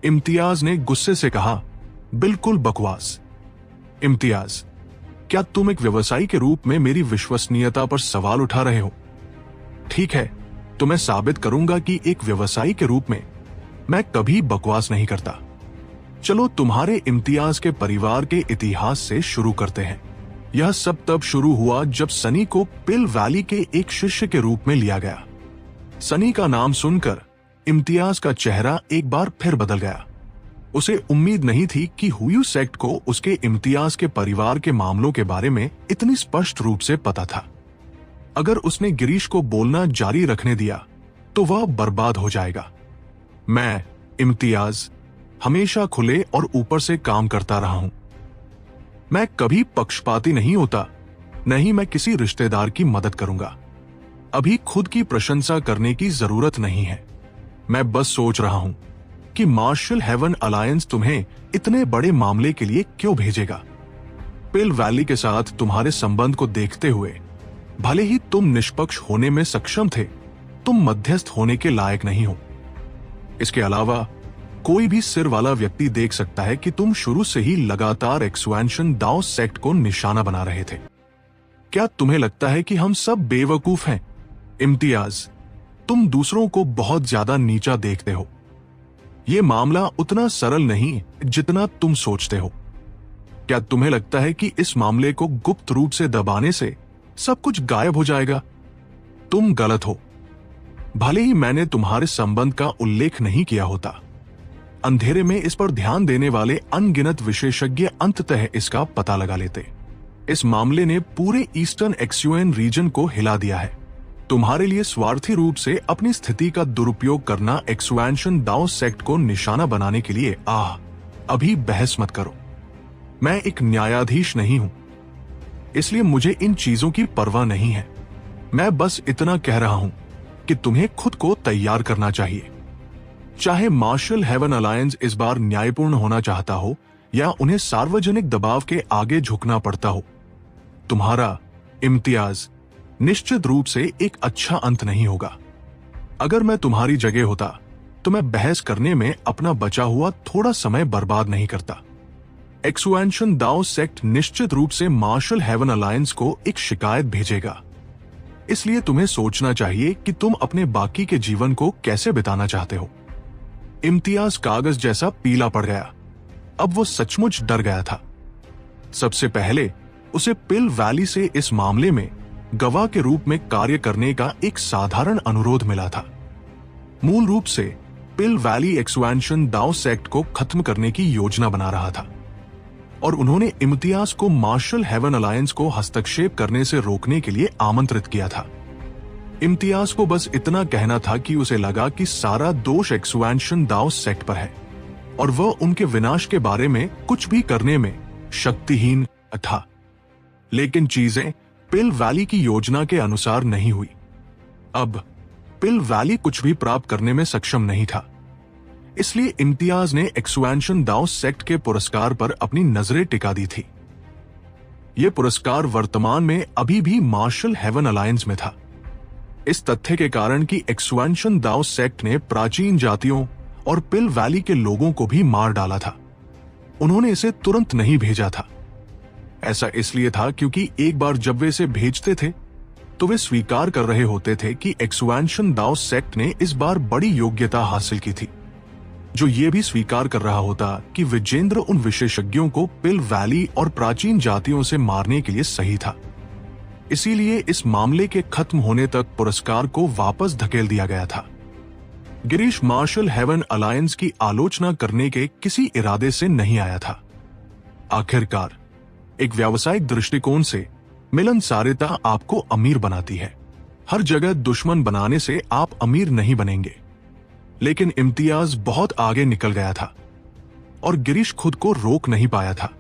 इम्तियाज ने गुस्से से कहा, बिल्कुल बकवास। इम्तियाज, क्या तुम एक व्यवसायी के रूप में मेरी विश्वसनीयता पर सवाल उठा रहे हो? ठीक है, तो मैं साबित करूंगा कि एक व्यवसायी के रूप में मैं कभी बकवास नहीं करता। चलो तुम्हारे इम्तियाज के परिवार के इतिहास से शुरू करते हैं। यह सब तब शुरू हुआ जब सनी को पिल वैली के एक शिष्य के रूप में लिया गया। सनी का नाम सुनकर इम्तियाज का चेहरा एक बार फिर बदल गया। उसे उम्मीद नहीं थी कि हुयू सेक्ट को उसके इम्तियाज के परिवार के मामलों के बारे में इतनी स्पष्ट रूप से पता था। अगर उसने गिरीश को बोलना जारी रखने दिया तो वह बर्बाद हो जाएगा। मैं, इम्तियाज, हमेशा खुले और ऊपर से काम करता रहा हूं। मैं कभी पक्षपाती नहीं होता, न ही मैं किसी रिश्तेदार की मदद करूंगा। अभी खुद की प्रशंसा करने की जरूरत नहीं है। मैं बस सोच रहा हूं कि मार्शल हेवन अलायंस तुम्हें इतने बड़े मामले के लिए क्यों भेजेगा। पिल वैली के साथ तुम्हारे संबंध को देखते हुए भले ही तुम निष्पक्ष होने में सक्षम थे, तुम मध्यस्थ होने के लायक नहीं हो। इसके अलावा कोई भी सिर वाला व्यक्ति देख सकता है कि तुम शुरू से ही लगातार एक्सपेंशन दाओ सेक्ट को निशाना बना रहे थे। क्या तुम्हें लगता है कि हम सब बेवकूफ हैं? इम्तियाज, तुम दूसरों को बहुत ज्यादा नीचा देखते हो। यह मामला उतना सरल नहीं जितना तुम सोचते हो। क्या तुम्हें लगता है कि इस मामले को गुप्त रूप से दबाने से सब कुछ गायब हो जाएगा? तुम गलत हो। भले ही मैंने तुम्हारे संबंध का उल्लेख नहीं किया होता, अंधेरे में इस पर ध्यान देने वाले अनगिनत विशेषज्ञ अंततः इसका पता लगा लेते। इस मामले ने पूरे ईस्टर्न एक्सयूएन रीजन को हिला दिया है। तुम्हारे लिए स्वार्थी रूप से अपनी स्थिति का दुरुपयोग करना एक्सपेंशन दाओ सेक्ट को निशाना बनाने के लिए अभी बहस मत करो। मैं एक न्यायाधीश नहीं हूं, इसलिए मुझे इन चीजों की परवाह नहीं है। मैं बस इतना कह रहा हूं कि तुम्हें खुद को तैयार करना चाहिए। चाहे मार्शल हेवन अलायंस इस बार न्यायपूर्ण होना चाहता हो या उन्हें सार्वजनिक दबाव के आगे झुकना पड़ता हो, तुम्हारा इम्तियाज निश्चित रूप से एक अच्छा अंत नहीं होगा। अगर मैं तुम्हारी जगह होता तो मैं बहस करने में अपना बचा हुआ थोड़ा समय बर्बाद नहीं करता। एक्सपेंशन दाओ सेक्ट निश्चित रूप से मार्शल हेवन अलायंस को एक शिकायत भेजेगा। इसलिए तुम्हें सोचना चाहिए कि तुम अपने बाकी के जीवन को कैसे बिताना चाहते हो। इम्तियाज कागज जैसा पीला पड़ गया। अब वो सचमुच डर गया था। सबसे पहले उसे पिल वैली से इस मामले में गवाह के रूप में कार्य करने का एक साधारण अनुरोध मिला था। मूल रूप से पिल वैली एक्सपेंशन दाओ सेक्ट को खत्म करने की योजना बना रहा था और उन्होंने इम्तियाज को मार्शल हेवन अलायंस को हस्तक्षेप करने से रोकने के लिए आमंत्रित किया था। इम्तियाज को बस इतना कहना था कि उसे लगा कि सारा दोष एक्सपेंशन दाओ सेक्ट पर है और वह उनके विनाश के बारे में कुछ भी करने में शक्तिहीन था। लेकिन चीजें पिल वैली की योजना के अनुसार नहीं हुई। अब पिल वैली कुछ भी प्राप्त करने में सक्षम नहीं था। इसलिए इम्तियाज ने एक्सपेंशन दाओ सेक्ट के पुरस्कार पर अपनी नजरें टिका दी थी। यह पुरस्कार वर्तमान में अभी भी मार्शल हेवन अलायंस में था। इस तथ्य के कारण कि एक्सपेंशन दाओ सेक्ट ने प्राचीन जातियों और पिल वैली के लोगों को भी मार डाला था, उन्होंने इसे तुरंत नहीं भेजा था। ऐसा इसलिए था क्योंकि एक बार जब वे इसे भेजते थे तो वे स्वीकार कर रहे होते थे कि एक्सपेंशन दाओ सेक्ट ने इस बार बड़ी योग्यता हासिल की थी, जो ये भी स्वीकार कर रहा होता कि विजेंद्र उन विशेषज्ञों को पिल वैली और प्राचीन जातियों से मारने के लिए सही था। इसीलिए इस मामले के खत्म होने तक पुरस्कार को वापस धकेल दिया गया था। गिरीश मार्शल हेवन अलायंस की आलोचना करने के किसी इरादे से नहीं आया था। आखिरकार एक व्यावसायिक दृष्टिकोण से मिलनसारिता आपको अमीर बनाती है। हर जगह दुश्मन बनाने से आप अमीर नहीं बनेंगे। लेकिन इम्तियाज बहुत आगे निकल गया था और गिरीश खुद को रोक नहीं पाया था।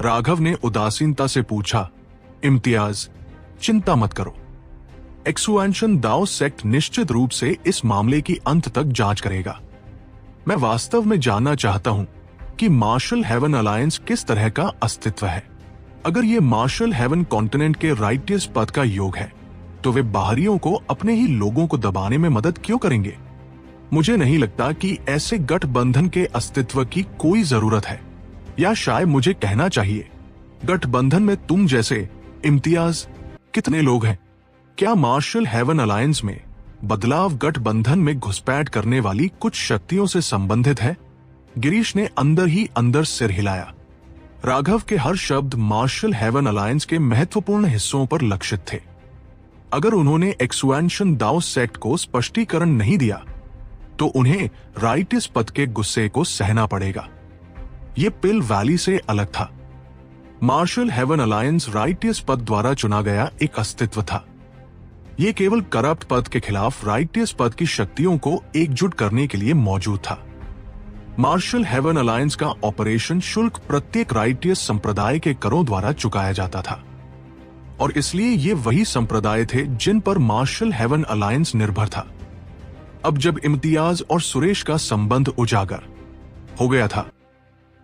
राघव ने उदासीनता से पूछा, इम्तियाज, चिंता मत करो, एक्सुएंशन दाओ सेक्ट निश्चित रूप से इस मामले की अंत तक जांच करेगा। मैं वास्तव में जानना चाहता हूं कि मार्शल हेवन अलायंस किस तरह का अस्तित्व है। अगर ये मार्शल हेवन कॉन्टिनेंट के राइटियस पद का योग है, तो वे बाहरियों को अपने ही लोगों को दबाने में मदद क्यों करेंगे? मुझे नहीं लगता कि ऐसे गठबंधन के अस्तित्व की कोई जरूरत है, या शायद मुझे कहना चाहिए, गठबंधन में तुम जैसे इम्तियाज कितने लोग हैं? क्या मार्शल हेवन अलायंस में बदलाव गठबंधन में घुसपैठ करने वाली कुछ शक्तियों से संबंधित है? गिरीश ने अंदर ही अंदर सिर हिलाया। राघव के हर शब्द मार्शल हेवन अलायंस के महत्वपूर्ण हिस्सों पर लक्षित थे। अगर उन्होंने एक्सुएंशन दाओ सेक्ट को स्पष्टीकरण नहीं दिया, तो उन्हें राइटियस पद के गुस्से को सहना पड़ेगा। ये पिल वैली से अलग था। मार्शल हेवन अलायंस राइटियस पद द्वारा चुना गया एक अस्तित्व था। ये केवल करप्ट पद के खिलाफ राइटियस पद की शक्तियों को एकजुट करने के लिए मौजूद था। मार्शल हेवन अलायंस का ऑपरेशन शुल्क प्रत्येक राइटियस संप्रदाय के करों द्वारा चुकाया जाता था, और इसलिए ये वही संप्रदाय थे जिन पर मार्शल हेवन अलायंस निर्भर था। अब जब इम्तियाज और सुरेश का संबंध उजागर हो गया था,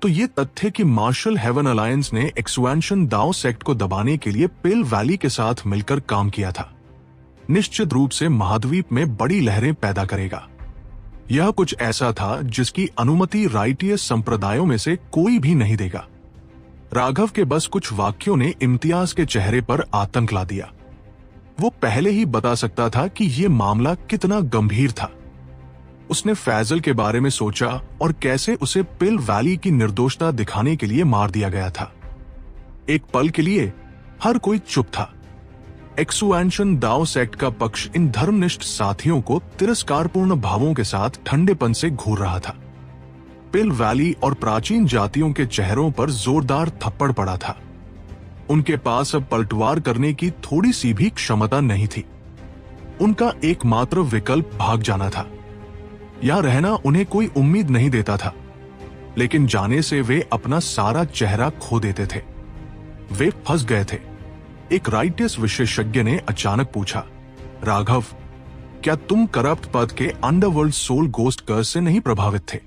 तो ये तथ्य कि मार्शल हेवन अलायंस ने एक्सुएंशन दाओ सेक्ट को दबाने के लिए पिल वैली के साथ मिलकर काम किया था, निश्चित रूप से महाद्वीप में बड़ी लहरें पैदा करेगा। यह कुछ ऐसा था जिसकी अनुमति राइटियस संप्रदायों में से कोई भी नहीं देगा। राघव के बस कुछ वाक्यों ने इम्तियाज के चेहरे पर आतंक ला दिया। वो पहले ही बता सकता था कि यह मामला कितना गंभीर था। उसने फैजल के बारे में सोचा और कैसे उसे पिल वैली की निर्दोषता दिखाने के लिए मार दिया गया था। एक पल के लिए हर कोई चुप था। एक्सुएंशन दाओ सेक्ट का पक्ष इन धर्मनिष्ठ साथियों को तिरस्कारपूर्ण भावों के साथ ठंडेपन से घूर रहा था। पिल वैली और प्राचीन जातियों के चेहरों पर जोरदार थप्पड़ पड़ा था। उनके पास अब पलटवार करने की थोड़ी सी भी क्षमता नहीं थी। उनका एकमात्र विकल्प भाग जाना था। या रहना उन्हें कोई उम्मीद नहीं देता था, लेकिन जाने से वे अपना सारा चेहरा खो देते थे। वे फंस गए थे। एक राइटियस विशेषज्ञ ने अचानक पूछा, राघव, क्या तुम करप्ट पद के अंडरवर्ल्ड सोल गोस्ट कर्स से नहीं प्रभावित थे?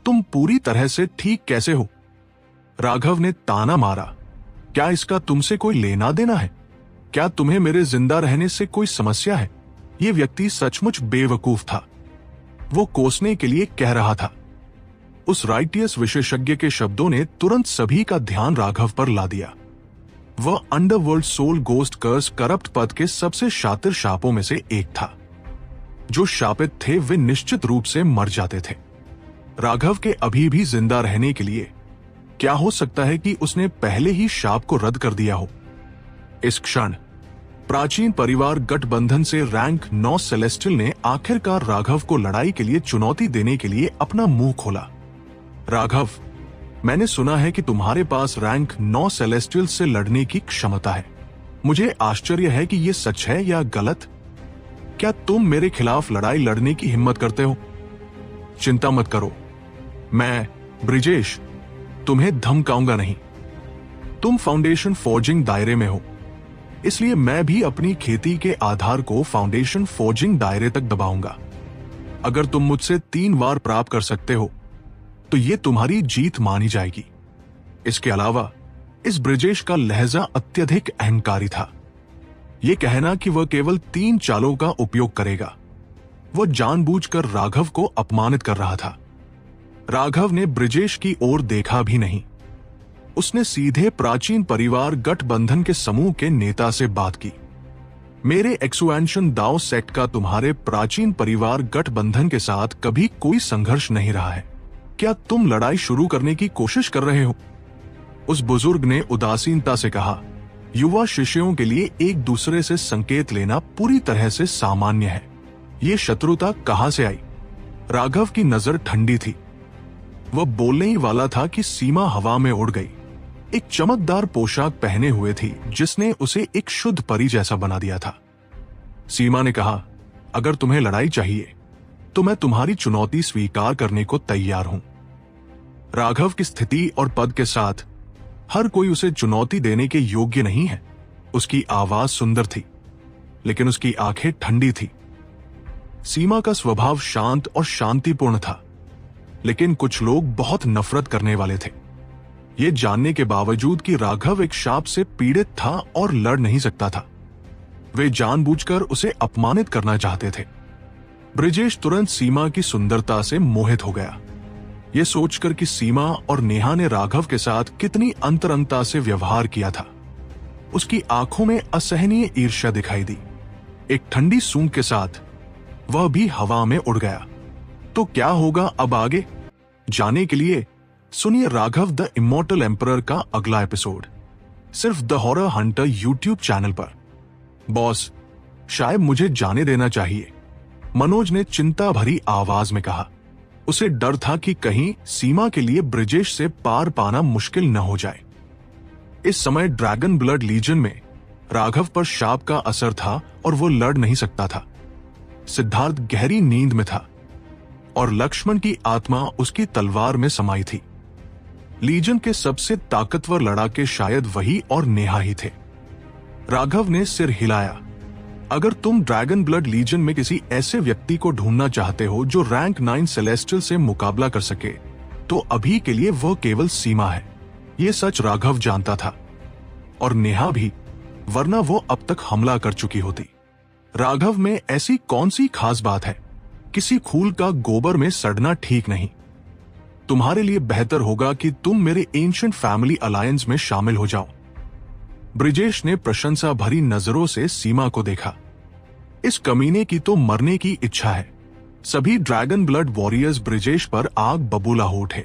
तुम पूरी तरह से ठीक कैसे हो? राघव ने ताना मारा, क्या इसका तुमसे कोई लेना देना है? क्या तुम्हें मेरे जिंदा रहने से कोई समस्या है? यह व्यक्ति सचमुच बेवकूफ था। वो कोसने के लिए कह रहा था। उस राइटियस विशेषज्ञ के शब्दों ने तुरंत सभी का ध्यान राघव पर ला दिया। वह अंडरवर्ल्ड सोल गोस्ट कर्स करप्ट पद के सबसे शातिर शापों में से एक था। जो शापित थे वे निश्चित रूप से मर जाते थे। राघव के अभी भी जिंदा रहने के लिए क्या हो सकता है कि उसने पहले ही शाप को रद्द कर दिया हो? इस क्षण प्राचीन परिवार गठबंधन से रैंक 9 सेलेस्टियल ने आखिरकार राघव को लड़ाई के लिए चुनौती देने के लिए अपना मुंह खोला। राघव, मैंने सुना है कि तुम्हारे पास रैंक 9 सेलेस्टियल से लड़ने की क्षमता है। मुझे आश्चर्य है कि यह सच है या गलत। क्या तुम मेरे खिलाफ लड़ाई लड़ने की हिम्मत करते हो? चिंता मत करो, मैं ब्रिजेश तुम्हें धमकाऊंगा नहीं। तुम फाउंडेशन फोर्जिंग दायरे में हो, इसलिए मैं भी अपनी खेती के आधार को फाउंडेशन फोर्जिंग दायरे तक दबाऊंगा। अगर तुम मुझसे 3 वार प्राप्त कर सकते हो, तो ये तुम्हारी जीत मानी जाएगी। इसके अलावा इस ब्रिजेश का लहजा अत्यधिक अहंकारी था। यह कहना कि वह केवल 3 चालों का उपयोग करेगा, वह जानबूझकर राघव को अपमानित कर रहा था। राघव ने ब्रिजेश की ओर देखा भी नहीं। उसने सीधे प्राचीन परिवार गठबंधन के समूह के नेता से बात की। मेरे एक्सुएंशन दाओ सेक्ट का तुम्हारे प्राचीन परिवार गठबंधन के साथ कभी कोई संघर्ष नहीं रहा है। क्या तुम लड़ाई शुरू करने की कोशिश कर रहे हो? उस बुजुर्ग ने उदासीनता से कहा, युवा शिष्यों के लिए एक दूसरे से संकेत लेना पूरी तरह से सामान्य है। ये शत्रुता कहां से आई? राघव की नजर ठंडी थी। वह बोलने ही वाला था कि सीमा हवा में उड़ गई। एक चमकदार पोशाक पहने हुए थी जिसने उसे एक शुद्ध परी जैसा बना दिया था। सीमा ने कहा, अगर तुम्हें लड़ाई चाहिए तो मैं तुम्हारी चुनौती स्वीकार करने को तैयार हूं। राघव की स्थिति और पद के साथ हर कोई उसे चुनौती देने के योग्य नहीं है। उसकी आवाज सुंदर थी। लेकिन उसकी आंखें ठंडी थी। सीमा का स्वभाव शांत और शांतिपूर्ण था, लेकिन कुछ लोग बहुत नफरत करने वाले थे। ये जानने के बावजूद कि राघव एक शाप से पीड़ित था और लड़ नहीं सकता था, वे जानबूझकर उसे अपमानित करना चाहते थे। ब्रिजेश तुरंत सीमा की सुंदरता से मोहित हो गया, यह सोचकर कि सीमा और नेहा ने राघव के साथ कितनी अंतरंगता से व्यवहार किया था। उसकी आंखों में असहनीय ईर्ष्या दिखाई दी। एक ठंडी सूंघ के साथ वह भी हवा में उड़ गया। तो क्या होगा अब आगे, जाने के लिए सुनिए राघव द इमॉर्टल एम्परर का अगला एपिसोड, सिर्फ the horror Hunter YouTube channel पर। बॉस, शायद मुझे जाने देना चाहिए, मनोज ने चिंता भरी आवाज में कहा। उसे डर था कि कहीं सीमा के लिए ब्रिजेश से पार पाना मुश्किल न हो जाए। इस समय ड्रैगन ब्लड लीजन में राघव पर शाप का असर था और वो लड़ नहीं सकता था। सिद्धार्थ गहरी नींद में था और लक्ष्मण की आत्मा उसकी तलवार में समाई थी। लीजन के सबसे ताकतवर लड़ाके शायद वही और नेहा ही थे। राघव ने सिर हिलाया। अगर तुम ड्रैगन ब्लड लीजन में किसी ऐसे व्यक्ति को ढूंढना चाहते हो जो रैंक 9 सेलेस्टियल से मुकाबला कर सके, तो अभी के लिए वह केवल सीमा है। यह सच राघव जानता था, और नेहा भी, वरना वो अब तक हमला कर चुकी होती। राघव में ऐसी कौन सी खास बात है? किसी खूल का गोबर में सड़ना ठीक नहीं। तुम्हारे लिए बेहतर होगा कि तुम मेरे एंशिएंट फैमिली अलायंस में शामिल हो जाओ। ब्रिजेश ने प्रशंसा भरी नजरों से सीमा को देखा। इस कमीने की तो मरने की इच्छा है। सभी ड्रैगन ब्लड वॉरियर्स ब्रिजेश पर आग बबूला हो उठे।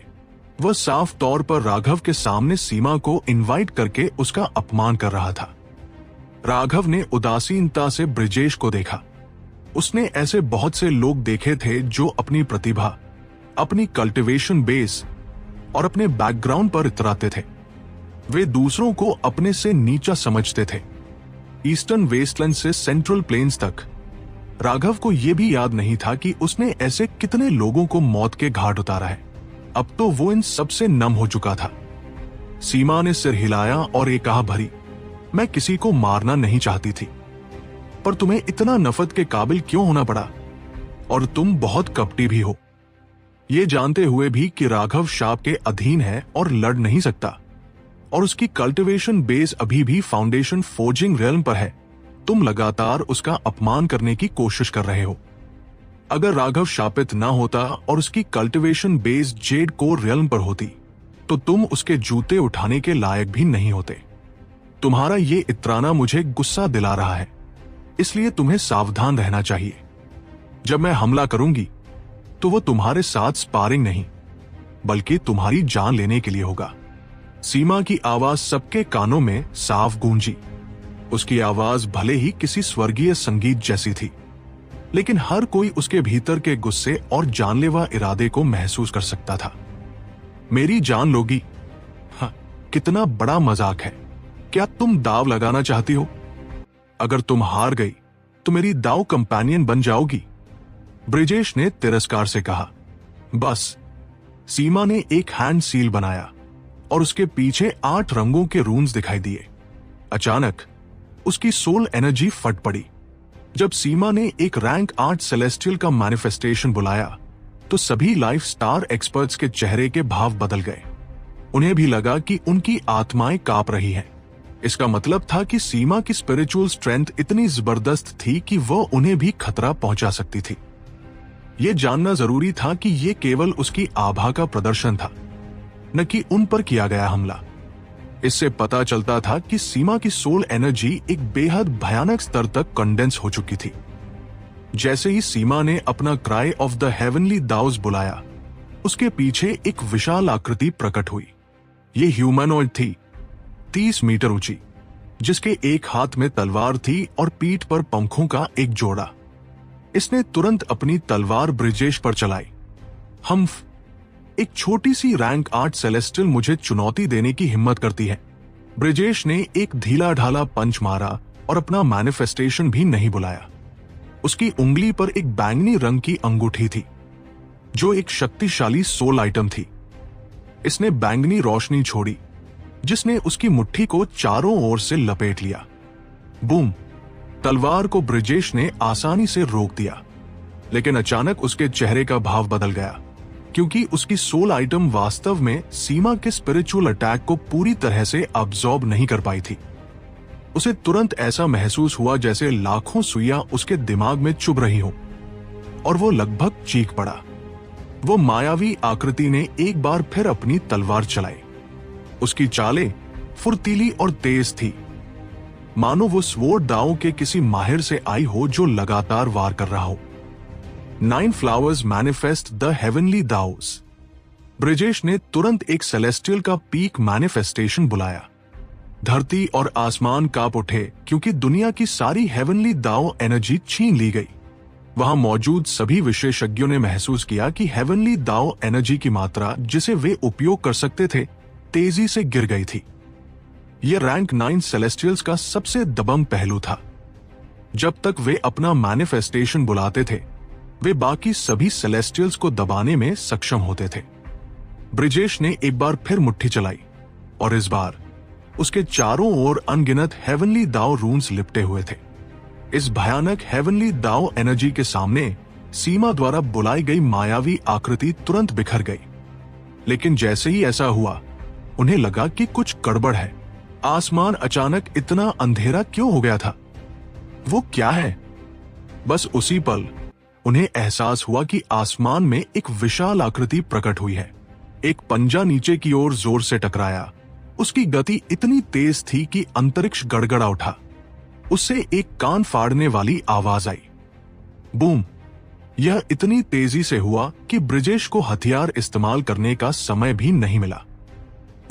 वह साफ तौर पर राघव के सामने सीमा को इनवाइट करके उसका अपमान कर रहा था। राघव ने उदासीनता से ब्रिजेश को देखा। उसने ऐसे बहुत से लोग देखे थे जो अपनी प्रतिभा, अपनी कल्टीवेशन बेस और अपने बैकग्राउंड पर इतराते थे। वे दूसरों को अपने से नीचा समझते थे। ईस्टर्न वेस्टलैंड से सेंट्रल प्लेन्स तक राघव को यह भी याद नहीं था कि उसने ऐसे कितने लोगों को मौत के घाट उतारा है। अब तो वो इन सबसे नम हो चुका था। सीमा ने सिर हिलाया और एक आह भरी, मैं किसी को मारना नहीं चाहती थी, पर तुम्हें इतना नफरत के काबिल क्यों होना पड़ा? और तुम बहुत कपटी भी हो। ये जानते हुए भी कि राघव शाप के अधीन है और लड़ नहीं सकता, और उसकी कल्टीवेशन बेस अभी भी फाउंडेशन फोर्जिंग रियल्म पर है, तुम लगातार उसका अपमान करने की कोशिश कर रहे हो। अगर राघव शापित ना होता और उसकी cultivation base Z core realm पर होती, तो तुम उसके जूते उठाने के लायक भी नहीं होते। तुम्हारा ये इतराना मुझे गुस्सा दिला रहा है, इसलिए तुम्हें सावधान रहना चाहिए। जब मैं हमला करूंगी तो वो तुम्हारे साथ स्पारिंग नहीं, बल्कि तुम्हारी जान लेने के लिए होगा। सीमा की आवाज सबके कानों में साफ गूंजी। उसकी आवाज भले ही किसी स्वर्गीय संगीत जैसी थी, लेकिन हर कोई उसके भीतर के गुस्से और जानलेवा इरादे को महसूस कर सकता था। मेरी जान लोगी? हाँ, कितना बड़ा मजाक है। क्या तुम दाव लगाना चाहती हो? अगर तुम हार गई तो मेरी दाव कंपेनियन बन जाओगी, ब्रिजेश ने तिरस्कार से कहा। बस। सीमा ने एक हैंड सील बनाया और उसके पीछे 8 रंगों के रून्स दिखाई दिए। अचानक उसकी सोल एनर्जी फट पड़ी। जब सीमा ने एक रैंक 8 सेलेस्टियल का मैनिफेस्टेशन बुलाया, तो सभी लाइफ स्टार एक्सपर्ट्स के चेहरे के भाव बदल गए। उन्हें भी लगा कि उनकी आत्माएं कांप रही हैं। इसका मतलब था कि सीमा की स्पिरिचुअल स्ट्रेंथ इतनी जबरदस्त थी कि वह उन्हें भी खतरा पहुंचा सकती थी। यह जानना जरूरी था कि यह केवल उसकी आभा का प्रदर्शन था, न कि उन पर किया गया हमला। इससे पता चलता था कि सीमा की सोल एनर्जी एक बेहद भयानक स्तर तक कंडेंस हो चुकी थी। जैसे ही सीमा ने अपना क्राई ऑफ द हेवनली दाउस बुलाया, उसके पीछे एक विशाल आकृति प्रकट हुई। ये ह्यूमनॉइड थी, 30 मीटर ऊंची, जिसके एक हाथ में तलवार थी और पीठ पर पंखों का एक जोड़ा। इसने तुरंत अपनी तलवार ब्रिजेश पर चलाई। हम्फ, एक छोटी सी रैंक 8 सेलेस्टियल मुझे चुनौती देने की हिम्मत करती है। ब्रिजेश ने एक ढीला ढाला पंच मारा और अपना मैनिफेस्टेशन भी नहीं बुलाया। उसकी उंगली पर एक बैंगनी रंग की अंगूठी थी, जो एक शक्तिशाली सोल आइटम थी। इसने बैंगनी रोशनी छोड़ी, जिसने उसकी मुट्ठी को चारों ओर से लपेट लिया। बूम! तलवार को ब्रिजेश ने आसानी से रोक दिया, लेकिन अचानक उसके चेहरे का भाव बदल गया, क्योंकि उसकी सोल आइटम वास्तव में सीमा के स्पिरिचुअल अटैक को पूरी तरह से अब्सॉर्ब नहीं कर पाई थी। उसे तुरंत ऐसा महसूस हुआ जैसे लाखों सुइयां उसके दिमाग में चुभ रही हों, और वो लगभग चीख पड़ा। वो मायावी आकृति ने एक बार फिर अपनी तलवार चलाई। उसकी चालें फुर्तीली और तेज थी, मानो वो स्वॉर्ड दाव के किसी माहिर से आई हो जो लगातार वार कर रहा हो। 9 flowers manifest the heavenly daos. Brijesh ने तुरंत एक सेलेस्टियल का पीक मैनिफेस्टेशन बुलाया। धरती और आसमान कांप उठे, क्योंकि दुनिया की सारी हेवनली दाव एनर्जी छीन ली गई। वहां मौजूद सभी विशेषज्ञों ने महसूस किया कि हेवनली दाव एनर्जी की मात्रा जिसे वे उपयोग कर सकते थे, तेजी से गिर गई थी। यह रैंक 9 सेलेस्टियल्स का सबसे दबंग पहलू था। जब तक वे अपना मैनिफेस्टेशन बुलाते थे, वे बाकी सभी सेलेस्टियल्स को दबाने में सक्षम होते थे। ब्रिजेश ने एक बार फिर मुट्ठी चलाई, और इस बार उसके चारों ओर अनगिनत हेवनली दाव रून्स लिपटे हुए थे। इस भयानक हेवनली दाव एनर्जी के सामने सीमा द्वारा बुलाई गई मायावी आकृति तुरंत बिखर गई। लेकिन जैसे ही ऐसा हुआ, उन्हें लगा कि कुछ गड़बड़ है। आसमान अचानक इतना अंधेरा क्यों हो गया था? वो क्या है? बस उसी पल उन्हें एहसास हुआ कि आसमान में एक विशाल आकृति प्रकट हुई है। एक पंजा नीचे की ओर जोर से टकराया। उसकी गति इतनी तेज थी कि अंतरिक्ष गड़गड़ा उठा। उससे एक कान फाड़ने वाली आवाज आई, बूम। यह इतनी तेजी से हुआ कि ब्रिजेश को हथियार इस्तेमाल करने का समय भी नहीं मिला।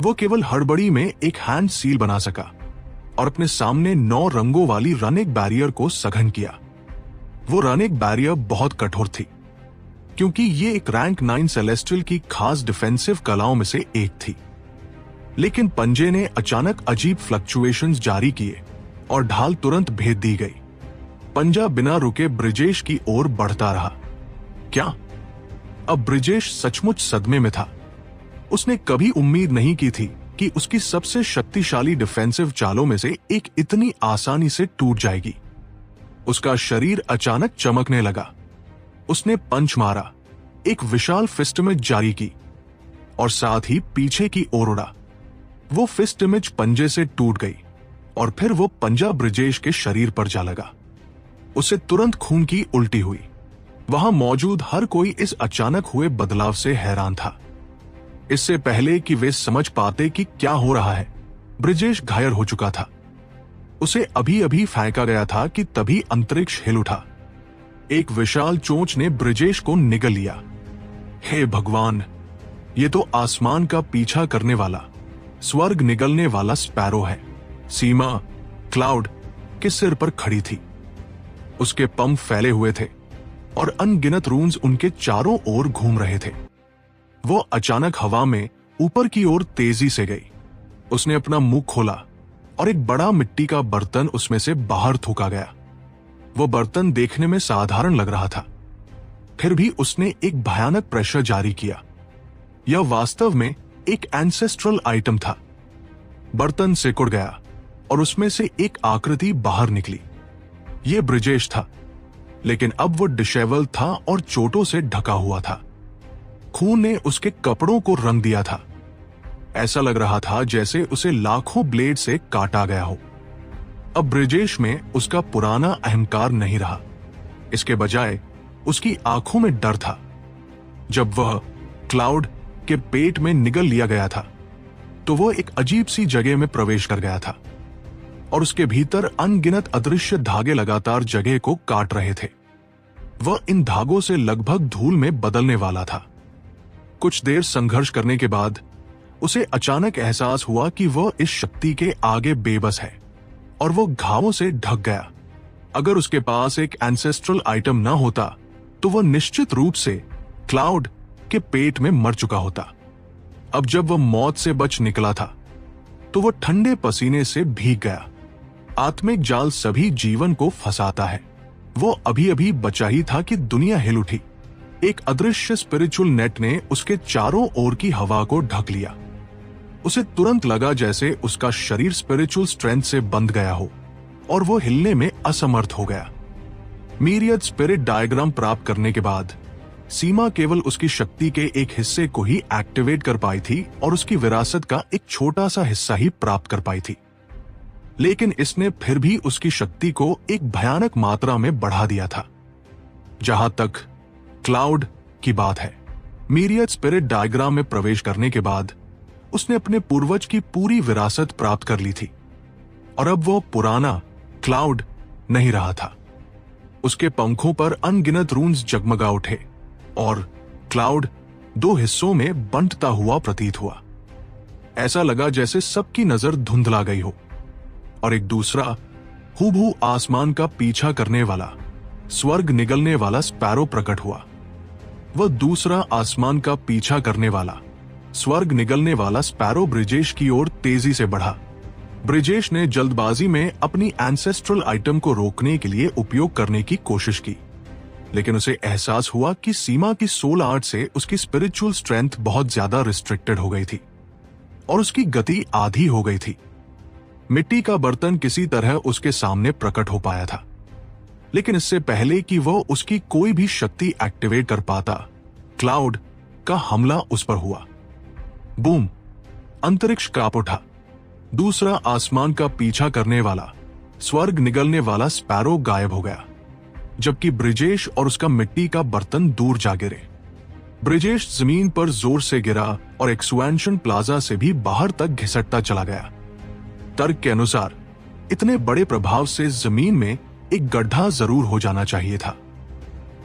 वो केवल हड़बड़ी में एक हैंड सील बना सका और अपने सामने 9 रंगों वाली रनिक बैरियर को सघन किया। वो रनिक बैरियर बहुत कठोर थी, क्योंकि ये एक रैंक 9 सेलेस्टियल की खास डिफेंसिव कलाओं में से एक थी। लेकिन पंजे ने अचानक अजीब फ्लक्चुएशंस जारी किए और ढाल तुरंत भेद दी गई। पंजा बिना रुके ब्रिजेश की ओर बढ़ता रहा। क्या? अब ब्रिजेश सचमुच सदमे में था। उसने कभी उम्मीद नहीं की थी कि उसकी सबसे शक्तिशाली डिफेंसिव चालों में से एक इतनी आसानी से टूट जाएगी। उसका शरीर अचानक चमकने लगा। उसने पंच मारा, एक विशाल फिस्ट इमेज जारी की और साथ ही पीछे की ओर उड़ा। वो फिस्ट इमेज पंजे से टूट गई और फिर वो पंजा ब्रिजेश के शरीर पर जा लगा। उसे तुरंत खून की उल्टी हुई। वहां मौजूद हर कोई इस अचानक हुए बदलाव से हैरान था। इससे पहले कि वे समझ पाते कि क्या हो रहा है, ब्रिजेश घायल हो चुका था। उसे अभी अभी फेंका गया था कि तभी अंतरिक्ष हिल उठा। एक विशाल चोंच ने ब्रिजेश को निगल लिया। हे भगवान, ये तो आसमान का पीछा करने वाला, स्वर्ग निगलने वाला स्पैरो है। सीमा क्लाउड के सिर पर खड़ी थी। उसके पंख फैले हुए थे और अनगिनत रून्स उनके चारों ओर घूम रहे थे। वो अचानक हवा में ऊपर की ओर तेजी से गई। उसने अपना मुंह खोला और एक बड़ा मिट्टी का बर्तन उसमें से बाहर थूका गया। वो बर्तन देखने में साधारण लग रहा था, फिर भी उसने एक भयानक प्रेशर जारी किया। यह वास्तव में एक एंसेस्ट्रल आइटम था। बर्तन सिकुड़ गया और उसमें से एक आकृति बाहर निकली। यह ब्रिजेश था, लेकिन अब वो डिशेवल था और चोटों से ढका हुआ था। खून ने उसके कपड़ों को रंग दिया था। ऐसा लग रहा था जैसे उसे लाखों ब्लेड से काटा गया हो। अब ब्रिजेश में उसका पुराना अहंकार नहीं रहा। इसके बजाय उसकी आंखों में डर था। जब वह क्लाउड के पेट में निगल लिया गया था, तो वो एक अजीब सी जगह में प्रवेश कर गया था और उसके भीतर अनगिनत अदृश्य धागे लगातार जगह को काट रहे थे। वह इन धागों से लगभग धूल में बदलने वाला था। कुछ देर संघर्ष करने के बाद उसे अचानक एहसास हुआ कि वह इस शक्ति के आगे बेबस है और वो घावों से ढक गया। अगर उसके पास एक एंसेस्ट्रल आइटम न होता, तो वह निश्चित रूप से क्लाउड के पेट में मर चुका होता। अब जब वह मौत से बच निकला था, तो वह ठंडे पसीने से भीग गया। आत्मिक जाल सभी जीवन को फंसाता है। वो अभी अभी बचा ही था कि दुनिया हिल उठी। एक अदृश्य स्पिरिचुअल नेट ने उसके चारों ओर की हवा को ढक लिया। उसे तुरंत लगा जैसे उसका शरीर स्पिरिचुअल स्ट्रेंथ से बंध गया हो। और वो हिलने में असमर्थ हो गया। मीरियड स्पिरिट डायग्राम प्राप्त करने के बाद सीमा केवल उसकी शक्ति के एक हिस्से को ही एक्टिवेट कर पाई थी और उसकी विरासत का एक छोटा सा हिस्सा ही प्राप्त कर पाई थी। लेकिन इसने फिर भी उसकी शक्ति को एक भयानक मात्रा में बढ़ा दिया था। जहां तक क्लाउड की बात है, मीरियड स्पिरिट डायग्राम में प्रवेश करने के बाद उसने अपने पूर्वज की पूरी विरासत प्राप्त कर ली थी और अब वो पुराना क्लाउड नहीं रहा था। उसके पंखों पर अनगिनत रून्स जगमगा उठे और क्लाउड दो हिस्सों में बंटता हुआ प्रतीत हुआ। ऐसा लगा जैसे सबकी नजर धुंधला गई हो और एक दूसरा हूबहू आसमान का पीछा करने वाला स्वर्ग निगलने वाला स्पैरो प्रकट हुआ। वह दूसरा आसमान का पीछा करने वाला स्वर्ग निगलने वाला स्पैरो ब्रिजेश की ओर तेजी से बढ़ा। ब्रिजेश ने जल्दबाजी में अपनी एंसेस्ट्रल आइटम को रोकने के लिए उपयोग करने की कोशिश की, लेकिन उसे एहसास हुआ कि सीमा की सोल आर्ट से उसकी स्पिरिचुअल स्ट्रेंथ बहुत ज्यादा रिस्ट्रिक्टेड हो गई थी और उसकी गति आधी हो गई थी। मिट्टी का बर्तन किसी तरह उसके सामने प्रकट हो पाया था, लेकिन इससे पहले कि वह उसकी कोई भी शक्ति एक्टिवेट कर पाता, क्लाउड का हमला उस पर हुआ। बूम! अंतरिक्ष कांप उठा। दूसरा आसमान का पीछा करने वाला स्वर्ग निगलने वाला स्पैरो गायब हो गया, जबकि ब्रिजेश और उसका मिट्टी का बर्तन दूर जा गिरे। ब्रिजेश जमीन पर जोर से गिरा और एक्सपेंशन प्लाजा से भी बाहर तक घिसटता चला गया। तर्क के अनुसार इतने बड़े प्रभाव से जमीन में एक गड्ढा जरूर हो जाना चाहिए था,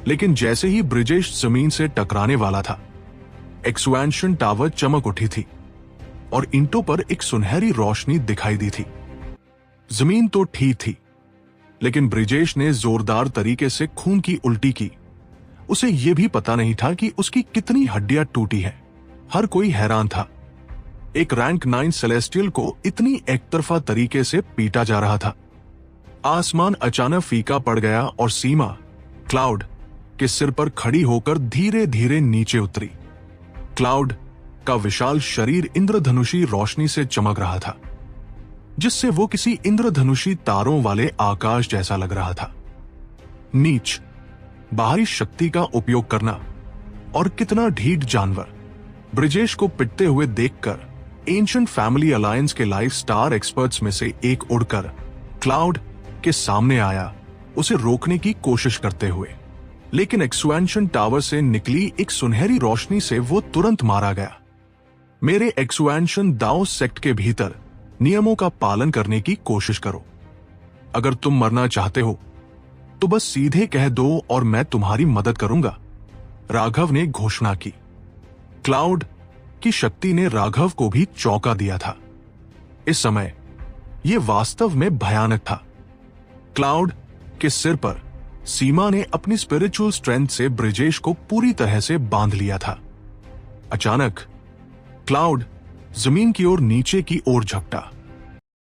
लेकिन जैसे ही ब्रिजेश जमीन से टकराने वाला था, एक्सपेंशन टावर चमक उठी थी और ईंटों पर एक सुनहरी रोशनी दिखाई दी थी। जमीन तो ठीक थी, लेकिन ब्रिजेश ने जोरदार तरीके से खून की उल्टी की। उसे यह भी पता नहीं था कि उसकी कितनी हड्डियां टूटी हैं। हर कोई हैरान था। एक रैंक 9 सेलेस्टियल को इतनी एकतरफा तरीके से पीटा जा रहा था। आसमान अचानक फीका पड़ गया और सीमा क्लाउड के सिर पर खड़ी होकर धीरे धीरे नीचे उतरी। क्लाउड का विशाल शरीर इंद्रधनुषी रोशनी से चमक रहा था, जिससे वो किसी इंद्रधनुषी तारों वाले आकाश जैसा लग रहा था। नीच, बाहरी शक्ति का उपयोग करना और कितना ढीठ जानवर। ब्रिजेश को पिटते हुए देखकर एंशिएंट फैमिली अलायंस के लाइफ स्टार एक्सपर्ट्स में से एक उड़कर क्लाउड के सामने आया, उसे रोकने की कोशिश करते हुए, लेकिन एक्सपेंशन टावर से निकली एक सुनहरी रोशनी से वो तुरंत मारा गया। मेरे एक्सपेंशन दाओ सेक्ट के भीतर नियमों का पालन करने की कोशिश करो। अगर तुम मरना चाहते हो तो बस सीधे कह दो और मैं तुम्हारी मदद करूंगा, राघव ने घोषणा की। क्लाउड की शक्ति ने राघव को भी चौंका दिया था। इस समय यह वास्तव में भयानक था। क्लाउड के सिर पर सीमा ने अपनी स्पिरिचुअल स्ट्रेंथ से ब्रिजेश को पूरी तरह से बांध लिया था। अचानक क्लाउड जमीन की ओर नीचे की ओर झपटा।